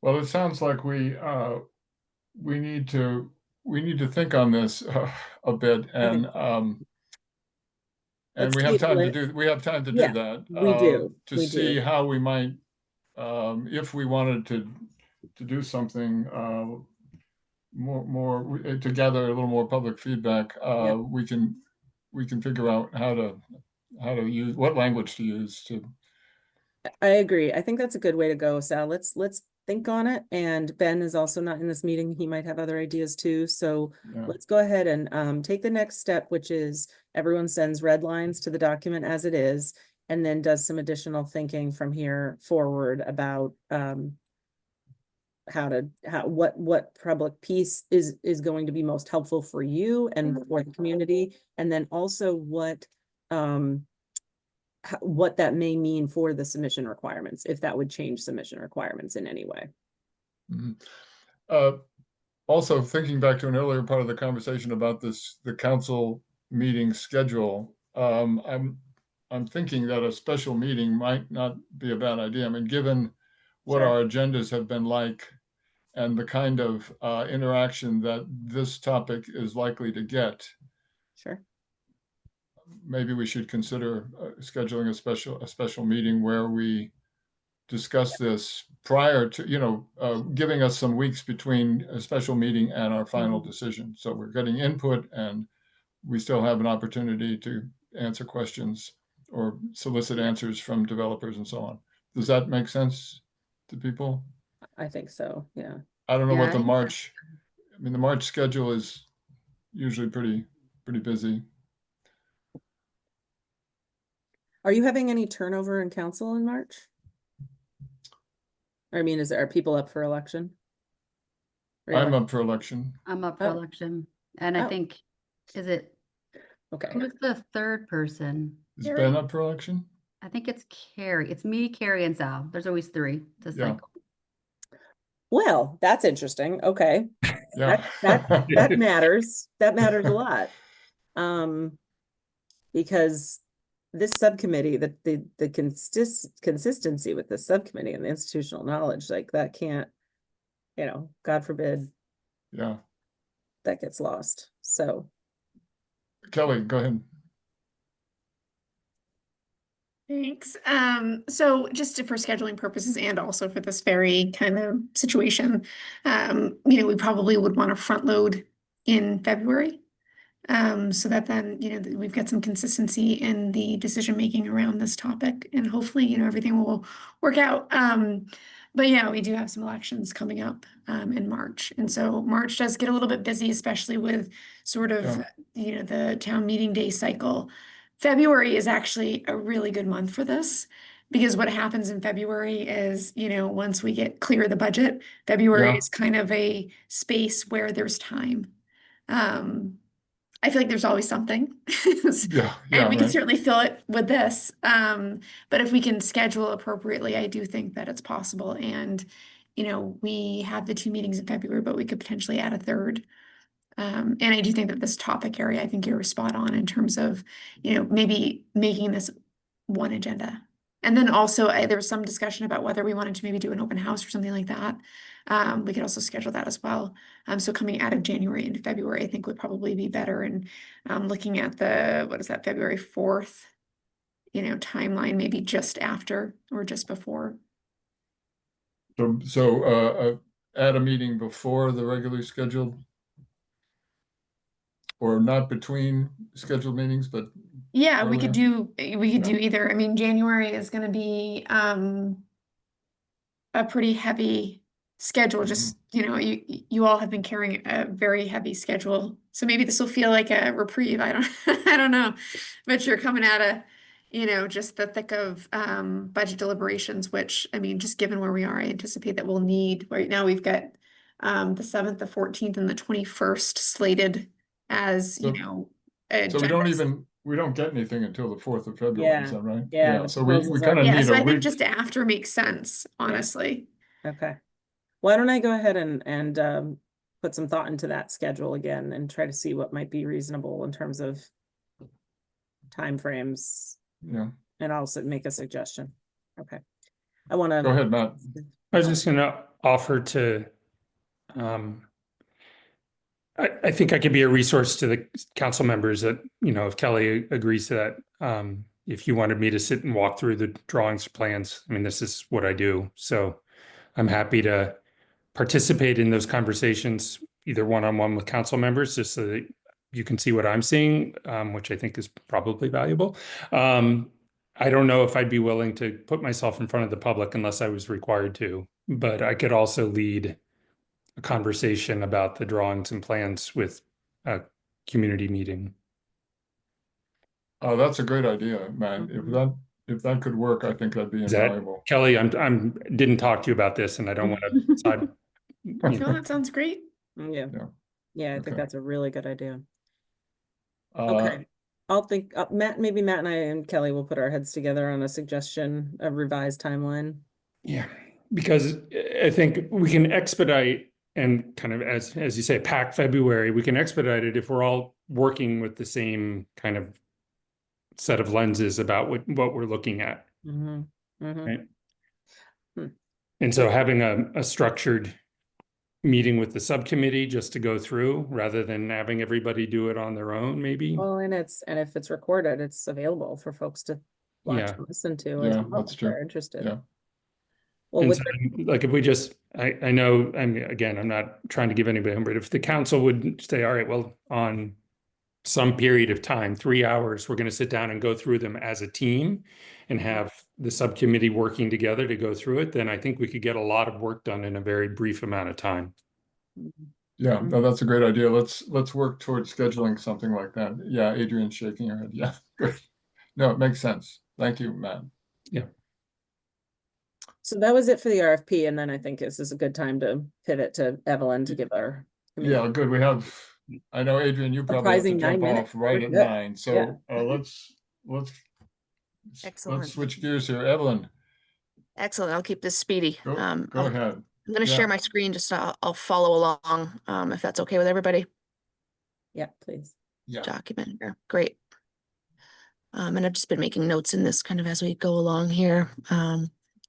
Well, it sounds like we need to think on this a bit, and we have time to do that. We do to see how we might, if we wanted to do something more to gather a little more public feedback, we can figure out how to how to use, what language to use to. I agree. I think that's a good way to go, Sal. Let's think on it. And Ben is also not in this meeting. He might have other ideas too. So Yeah. let's go ahead and take the next step, which is everyone sends red lines to the document as it is, and then does some additional thinking from here forward about what public piece is going to be most helpful for you and for the community, and then also what that may mean for the submission requirements, if that would change submission requirements in any way. Mm-hmm. Also, thinking back to an earlier part of the conversation about the council meeting schedule, I'm thinking that a special meeting might not be a bad idea. I mean, given what Sure. our agendas have been like and the kind of interaction that this topic is likely to get, Sure. maybe we should consider scheduling a special meeting where we discuss this prior to, giving us some weeks between a special meeting and our final decision. So we're getting input and we still have an opportunity to answer questions or solicit answers from developers and so on. Does that make sense to people? I think so. Yeah. I don't know Yeah, what the I think March, I mean, the March schedule is usually pretty busy. Are you having any turnover in council in March? I mean, are people up for election? I'm up for election. I'm up for Oh. election. And I Oh. think, is it, Okay. who's the third person? Is Carrie? Ben up for election? I think it's Carrie. It's me, Carrie, and Sal. There's always three to Yeah. cycle. Well, that's interesting. Okay. Yeah. That matters. That matters a lot. Because this subcommittee, the consistency with this subcommittee and the institutional knowledge, like that can't, God forbid Yeah. that gets lost. So Kelly, go ahead. Thanks. So just for scheduling purposes and also for this very kind of situation, we probably would want to front load in February. So that then, we've got some consistency in the decision making around this topic, and hopefully, everything will work out. But yeah, we do have some elections coming up in March. And so March does get a little bit busy, especially with sort of, the town meeting day cycle. February is actually a really good month for this, because what happens in February is, once we get clear of the budget, February is kind of a space where there's time. I feel like there's always something. And we can certainly fill it with this. But if we can schedule appropriately, I do think that it's possible. And, we have the 2 meetings in February, but we could potentially add a third. And I do think that this topic area, I think you're spot on in terms of, maybe making this one agenda. And then also there was some discussion about whether we wanted to maybe do an open house or something like that. We could also schedule that as well. So coming out of January into February, I think would probably be better. And looking at February 4th, timeline, maybe just after or just before. So add a meeting before the regularly scheduled, or not between scheduled meetings, but yeah, we could do either. I mean, January is going to be a pretty heavy schedule. Just, you all have been carrying a very heavy schedule. So maybe this will feel like a reprieve. I don't know. But you're coming out of, just the thick of budget deliberations, which, I mean, just given where we are, I anticipate that we'll need. Right now we've got the 7th, the 14th, and the 21st slated as, so we don't get anything until the 4th of February. Is that right? Yeah. So we kind of need so a I week. think just after makes sense, honestly. Okay. Why don't I go ahead and put some thought into that schedule again and try to see what might be reasonable in terms of timeframes. Yeah. And also make a suggestion. Okay. I want to Go ahead, Matt. I was just going to offer to, I think I could be a resource to the council members that, if Kelly agrees to that, if you wanted me to sit and walk through the drawings, plans, I mean, this is what I do. So I'm happy to participate in those conversations, either one-on-one with council members, just so that you can see what I'm seeing, which I think is probably valuable. I don't know if I'd be willing to put myself in front of the public unless I was required to, but I could also lead a conversation about the drawings and plans with a community meeting. Oh, that's a great idea, man. Mhm. If that could work, I think that'd be Is that, invaluable. Kelly, I'm didn't talk to you about this and I don't want to side, you No, know. that sounds great. Yeah. Yeah. Yeah, I think Okay. that's a really good idea. Uh, Okay. I'll think, maybe Matt and I and Kelly will put our heads together on a suggestion, a revised timeline. Yeah, because I think we can expedite and kind of, as you say, pack February, we can expedite it if we're all working with the same kind of set of lenses about what we're looking at. Mhm. Mhm. Right. Hmm. And so having a structured meeting with the subcommittee just to go through rather than having everybody do it on their own, maybe. Well, and if it's recorded, it's available for folks to watch Yeah. and listen to as Yeah, well that's if true. they're interested. Yeah. Well, And with so, like, if we just, I know, I mean, again, I'm not trying to give anybody, but if the council would say, all right, well, on some period of time, 3 hours, we're going to sit down and go through them as a team and have the subcommittee working together to go through it, then I think we could get a lot of work done in a very brief amount of time. Yeah, Mhm. no, that's a great idea. Let's work towards scheduling something like that. Yeah, Adrian's shaking her head. Yeah, good. No, it makes sense. Thank you, Matt. Yeah. So that was it for the RFP, and then I think this is a good time to pivot to Evelyn to give our Yeah, good. We have, I know, Adrian, you probably have to surprising 9 jump minutes. off right We're at good. 9. So Yeah. let's Excellent. switch gears here. Evelyn, Excellent. I'll keep this speedy. go ahead. I'm going to Yeah. share my screen, just I'll follow along, if that's okay with everybody. Yeah, please. Yeah. Document here. Great. And I've just been making notes in this kind of as we go along here.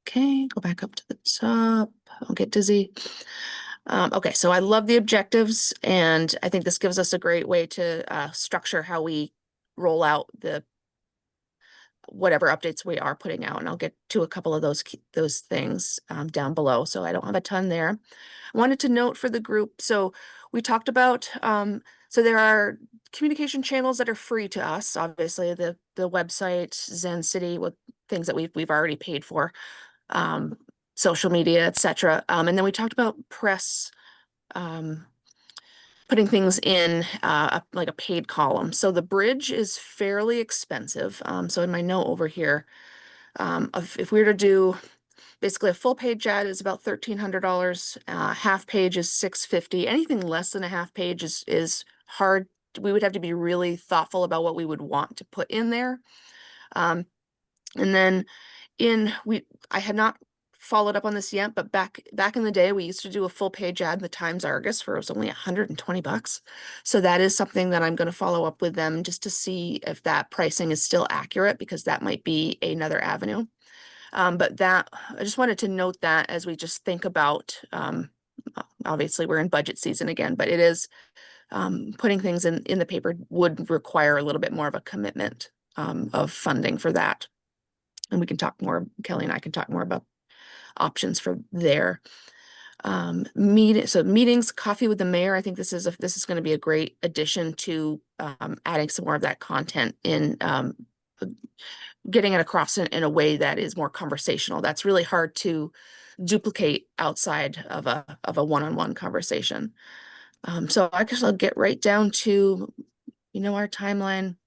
Okay, go back up to the top. I'll get dizzy. Okay, so I love the objectives, and I think this gives us a great way to structure how we roll out the whatever updates we are putting out, and I'll get to a couple of those things down below. So I don't have a ton there. I wanted to note for the group. So we talked about so there are communication channels that are free to us. Obviously, the website, Zen City, with things that we've already paid for, social media, etc. And then we talked about press. Putting things in like a paid column. So the bridge is fairly expensive. So in my note over here, if we were to do basically a full page ad is about $1,300. Half page is $650. Anything less than a half page is hard. We would have to be really thoughtful about what we would want to put in there. And then I had not followed up on this yet, but back in the day, we used to do a full page ad in the Times Argus for, it was only $120. So that is something that I'm going to follow up with them just to see if that pricing is still accurate, because that might be another avenue. But that, I just wanted to note that as we just think about, obviously we're in budget season again, but it is, putting things in the paper would require a little bit more of a commitment of funding for that. And we can talk more, Kelly and I can talk more about options for there. Meetings, coffee with the mayor. I think this is going to be a great addition to adding some more of that content in, getting it across in a way that is more conversational. That's really hard to duplicate outside of a one-on-one conversation. So I guess I'll get right down to, our timeline.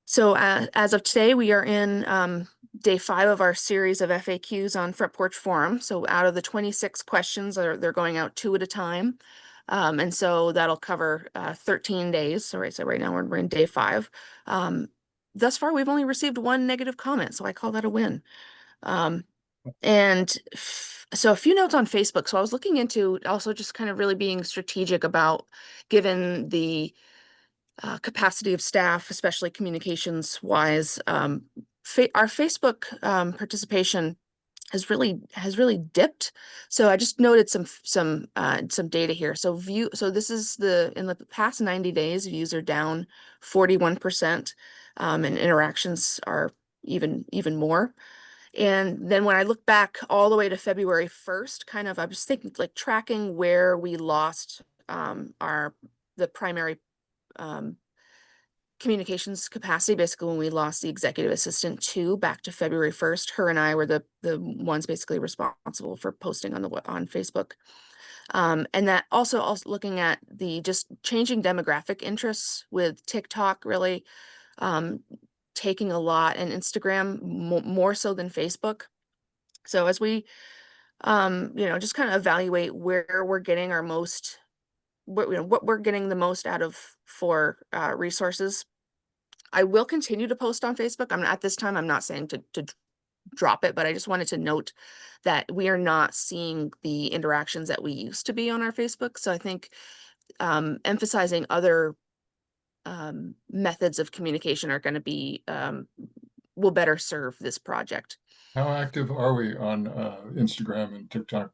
So as of today, we are in day 5 of our series of FAQs on Front Porch Forum. So out of the 26 questions, they're going out 2 at a time. And so that'll cover 13 days. So right now we're in day 5. Thus far, we've only received 1 negative comment, so I call that a win. And so a few notes on Facebook. So I was looking into also just kind of really being strategic about, given the capacity of staff, especially communications wise, our Facebook participation has really dipped. So I just noted some data here. So this is in the past 90 days, views are down 41%, and interactions are even more. And then when I look back all the way to February 1st, I was thinking, like, tracking where we lost our the primary communications capacity. Basically, when we lost the executive assistant too, back to February 1st, her and I were the ones basically responsible for posting on Facebook. And that also looking at the just changing demographic interests with TikTok really taking a lot, and Instagram more so than Facebook. So as we just kind of evaluate where we're getting our most, what we're getting the most out of for resources, I will continue to post on Facebook. At this time, I'm not saying to drop it, but I just wanted to note that we are not seeing the interactions that we used to be on our Facebook. So I think emphasizing other methods of communication are going to be will better serve this project. How active are we on Instagram and TikTok?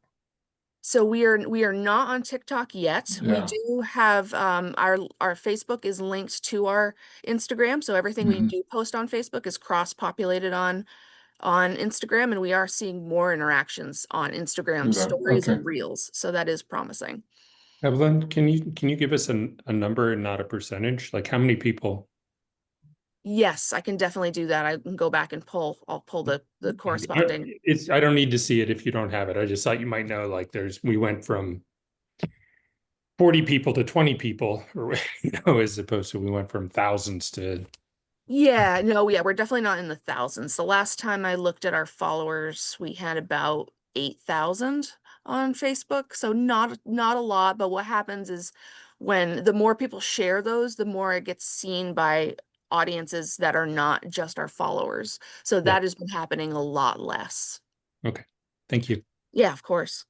So we are not on TikTok yet. Yeah. We do have our Facebook is linked to our Instagram. So everything we do post on Facebook is cross-populated on Instagram, and we are seeing more interactions on Instagram stories and reels. So that is promising. Evelyn, can you give us a number and not a percentage? Like how many people? Yes, I can definitely do that. I can go back and I'll pull the corresponding. I don't need to see it if you don't have it. I just thought you might know, like we went from 40 people to 20 people, or as opposed to we went from thousands to. Yeah, no, we're definitely not in the thousands. The last time I looked at our followers, we had about 8,000 on Facebook. So not a lot, but what happens is when the more people share those, the more it gets seen by audiences that are not just our followers. So that has been happening a lot less. Okay, thank you. Yeah, of course.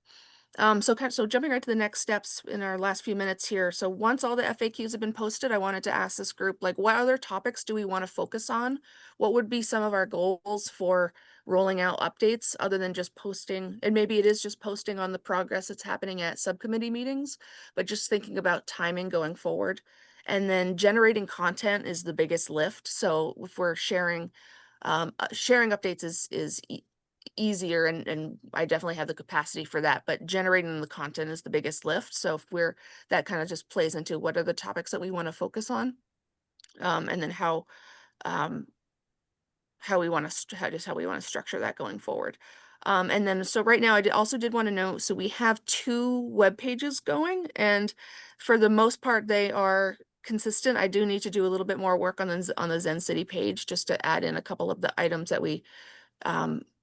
So jumping right to the next steps in our last few minutes here. So once all the FAQs have been posted, I wanted to ask this group, like, what other topics do we want to focus on? What would be some of our goals for rolling out updates other than just posting? And maybe it is just posting on the progress that's happening at subcommittee meetings, but just thinking about timing going forward. And then generating content is the biggest lift. So if we're sharing updates is easier, and I definitely have the capacity for that, but generating the content is the biggest lift. So if that kind of just plays into what are the topics that we want to focus on, and then how we want to structure that going forward. And then so right now I also did want to note, so we have 2 web pages going, and for the most part they are consistent. I do need to do a little bit more work on the Zen City page just to add in a couple of the items that we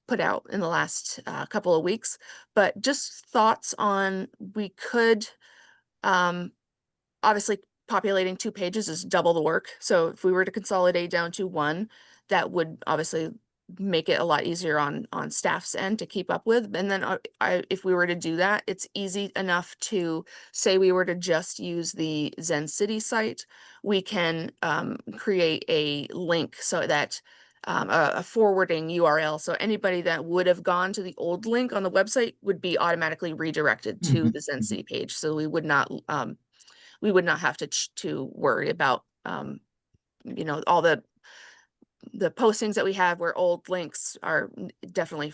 put out in the last couple of weeks. But just thoughts on, we could obviously populating 2 pages is double the work. So if we were to consolidate down to 1, that would obviously make it a lot easier on staff's end to keep up with. And then if we were to do that, it's easy enough to say we were to just use the Zen City site. We can create a link so that a forwarding URL. So anybody that would have gone to the old link on the website would be automatically redirected to the Zen City page. So we would not have to worry about all the postings that we have where old links are definitely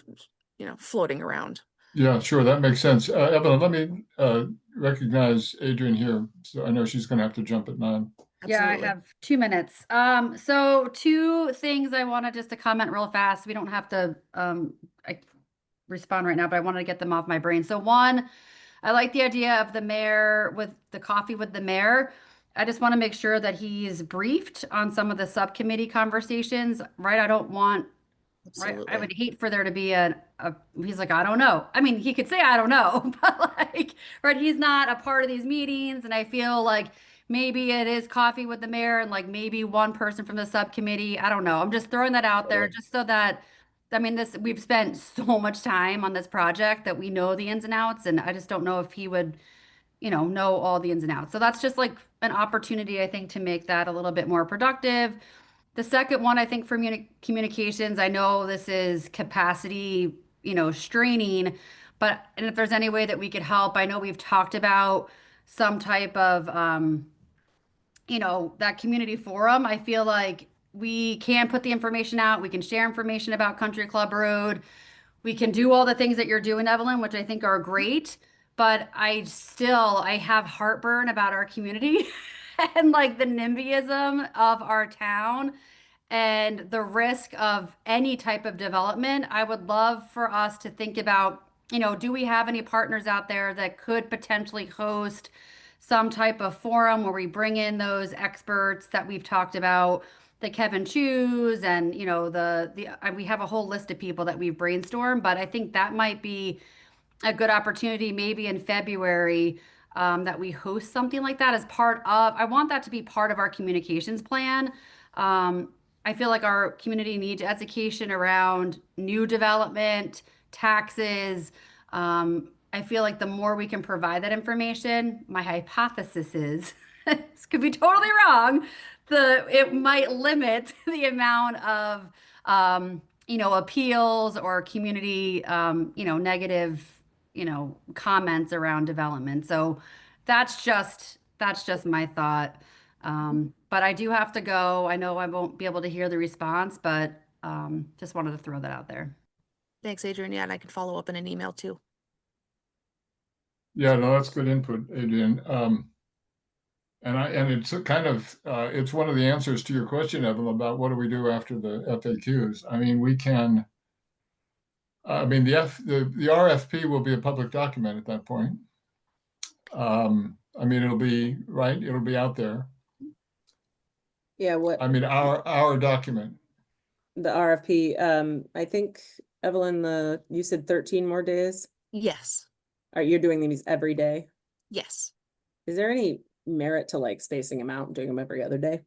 floating around. Yeah, sure, that makes sense. Evelyn, let me recognize Adrian here. So I know she's going to have to jump at 9. Yeah, I have 2 minutes. So 2 things I wanted just to comment real fast. We don't have to respond right now, but I wanted to get them off my brain. So 1, I like the idea of the mayor with the coffee with the mayor. I just want to make sure that he's briefed on some of the subcommittee conversations, right? I don't want, right? I would hate for there to be he's like, I don't know. I mean, he could say, I don't know, but right, he's not a part of these meetings. And I feel like maybe it is coffee with the mayor and like maybe one person from the subcommittee. I don't know. I'm just throwing that out there just so that, I mean, we've spent so much time on this project that we know the ins and outs, and I just don't know if he would, know all the ins and outs. So that's just like an opportunity, I think, to make that a little bit more productive. The second one, I think, for communications, I know this is capacity, straining, and if there's any way that we could help, I know we've talked about some type of, that community forum. I feel like we can put the information out. We can share information about Country Club Road. We can do all the things that you're doing, Evelyn, which I think are great. but I have heartburn about our community and like the NIMBYism of our town and the risk of any type of development. I would love for us to think about, do we have any partners out there that could potentially host some type of forum where we bring in those experts that we've talked about, the Kevin Chews, and we have a whole list of people that we've brainstormed, but I think that might be a good opportunity maybe in February, that we host something like that as part of, I want that to be part of our communications plan. I feel like our community needs education around new development, taxes. I feel like the more we can provide that information, my hypothesis is, this could be totally wrong, it might limit the amount of, appeals or community, negative, comments around development. So that's just my thought. But I do have to go. I know I won't be able to hear the response, but just wanted to throw that out there. Thanks, Adrian. Yeah, and I can follow up in an email too. Yeah, no, that's good input, Adrian. And it's kind of it's one of the answers to your question, Evan, about what do we do after the FAQs. I mean, we can. I mean, the RFP will be a public document at that point. I mean, it'll be right. It'll be out there. Yeah, what I mean, our document. the RFP, I think, Evelyn, you said 13 more days. Yes. Are you doing these every day? Yes. Is there any merit to like spacing them out and doing them every other day?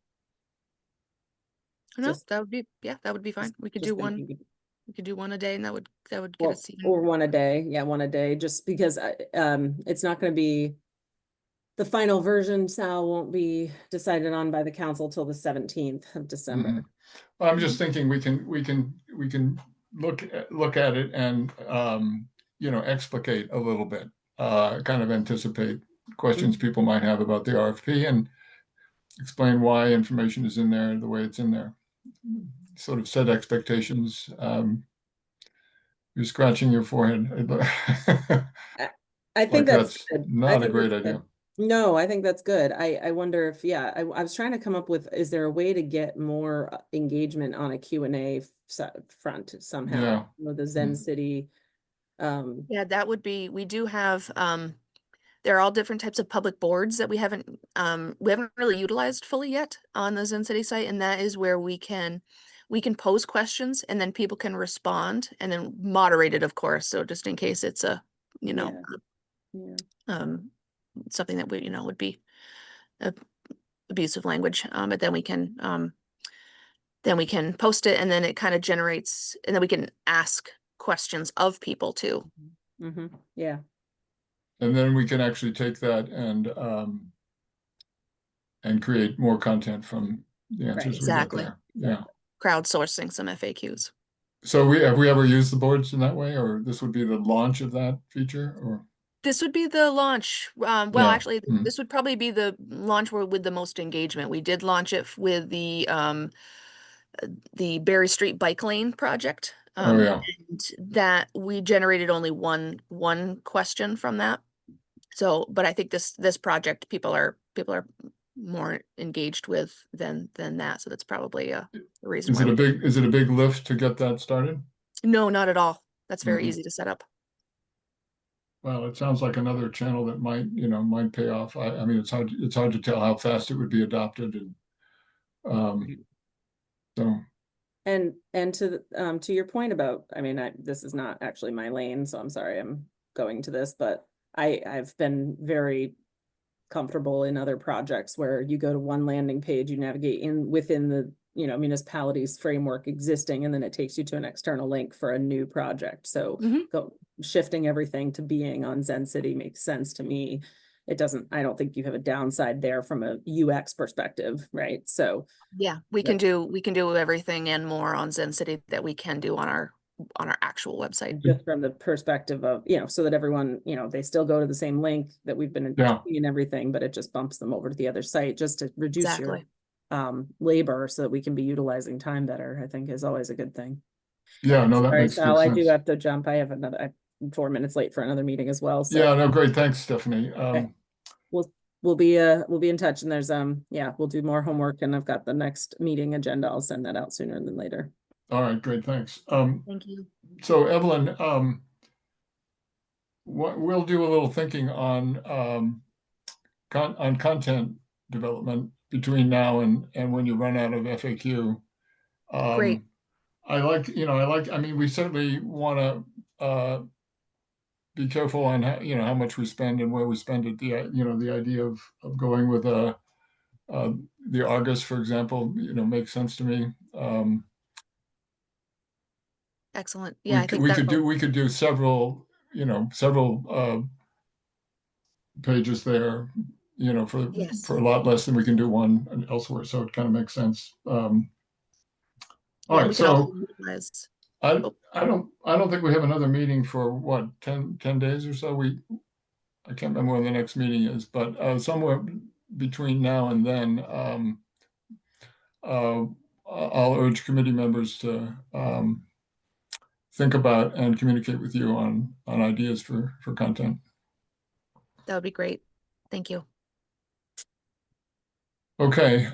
No, Just- that would be, that would be fine. We could Just do one. thinking. We could do one a day, and that would get Well, us even. or one a day. Yeah, one a day, just because it's not going to be the final version. Sal won't be decided on by the council till the 17th of December. Mhm. Well, I'm just thinking we can look at it and explicate a little bit, kind of anticipate questions people might have about the RFP and explain why information is in there the way it's in there. Sort of set expectations. You're scratching your forehead. I think that's good. Not a great idea. No, I think that's good. I wonder if, I was trying to come up with, is there a way to get more engagement on a Q&A front somehow? Yeah. The Zen City. Yeah, that would be, we do have, there are all different types of public boards that we haven't really utilized fully yet on the Zen City site. And that is where we can pose questions and then people can respond and then moderate it, of course. So just in case it's a, something that would be abusive language, but then we can post it, and then it kind of generates, and then we can ask questions of people too. Mm-hmm. Yeah. And then we can actually take that and create more content from the answers we get Exactly. there. Yeah. Crowdsourcing some FAQs. So have we ever used the boards in that way, or this would be the launch of that feature, or? This would be the launch. Well, Yeah. actually, this would probably be the launch with the most engagement. We did launch it with the Berry Street bike lane project. Oh yeah. And that we generated only one question from that. So, but I think this project people are more engaged with than that. So that's probably a reason. Is it a big lift to get that started? No, not at all. That's very easy to set up. Well, it sounds like another channel that might pay off. I mean, it's hard to tell how fast it would be adopted, and so. And to your point about, I mean, this is not actually my lane, so I'm sorry I'm going to this, but I've been very comfortable in other projects where you go to one landing page, you navigate within the municipality's framework existing, and then it takes you to an external link for a new project. So shifting everything to being on Zen City makes sense to me. I don't think you have a downside there from a UX perspective, right? So yeah, we can do everything and more on Zen City that we can do on our actual website. Just from the perspective of, so that everyone, they still go to the same link that we've been in everything, but it just bumps them over to the other site just to reduce your labor so that we can be utilizing time better, I think is always a good thing. Yeah, no, that makes Sal, good I sense. do have to jump. I have another, 4 minutes late for another meeting as well. So Yeah, no, great. Thanks, Stephanie. we'll be in touch, and there's yeah, we'll do more homework, and I've got the next meeting agenda. I'll send that out sooner than later. All right, great. Thanks. Thank you. So Evelyn, we'll do a little thinking on content development between now and when you run out of FAQ. Great. I mean, we certainly want to be careful on how much we spend and where we spend it. The idea of going with the Argus, for example, makes sense to me. Excellent. Yeah, I think we could do several pages there, for a lot less than we can do one elsewhere. So it kind of makes sense. All right, so I don't think we have another meeting for what, 10 days or so. I can't remember when the next meeting is, but somewhere between now and then, I'll urge committee members to think about and communicate with you on ideas for content. that would be great. Thank you. Okay.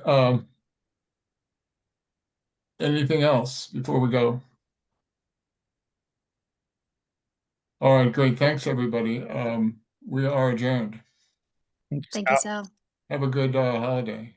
Anything else before we go? All right, great. Thanks, everybody. We are adjourned. Thank you, Sal. Have a good holiday.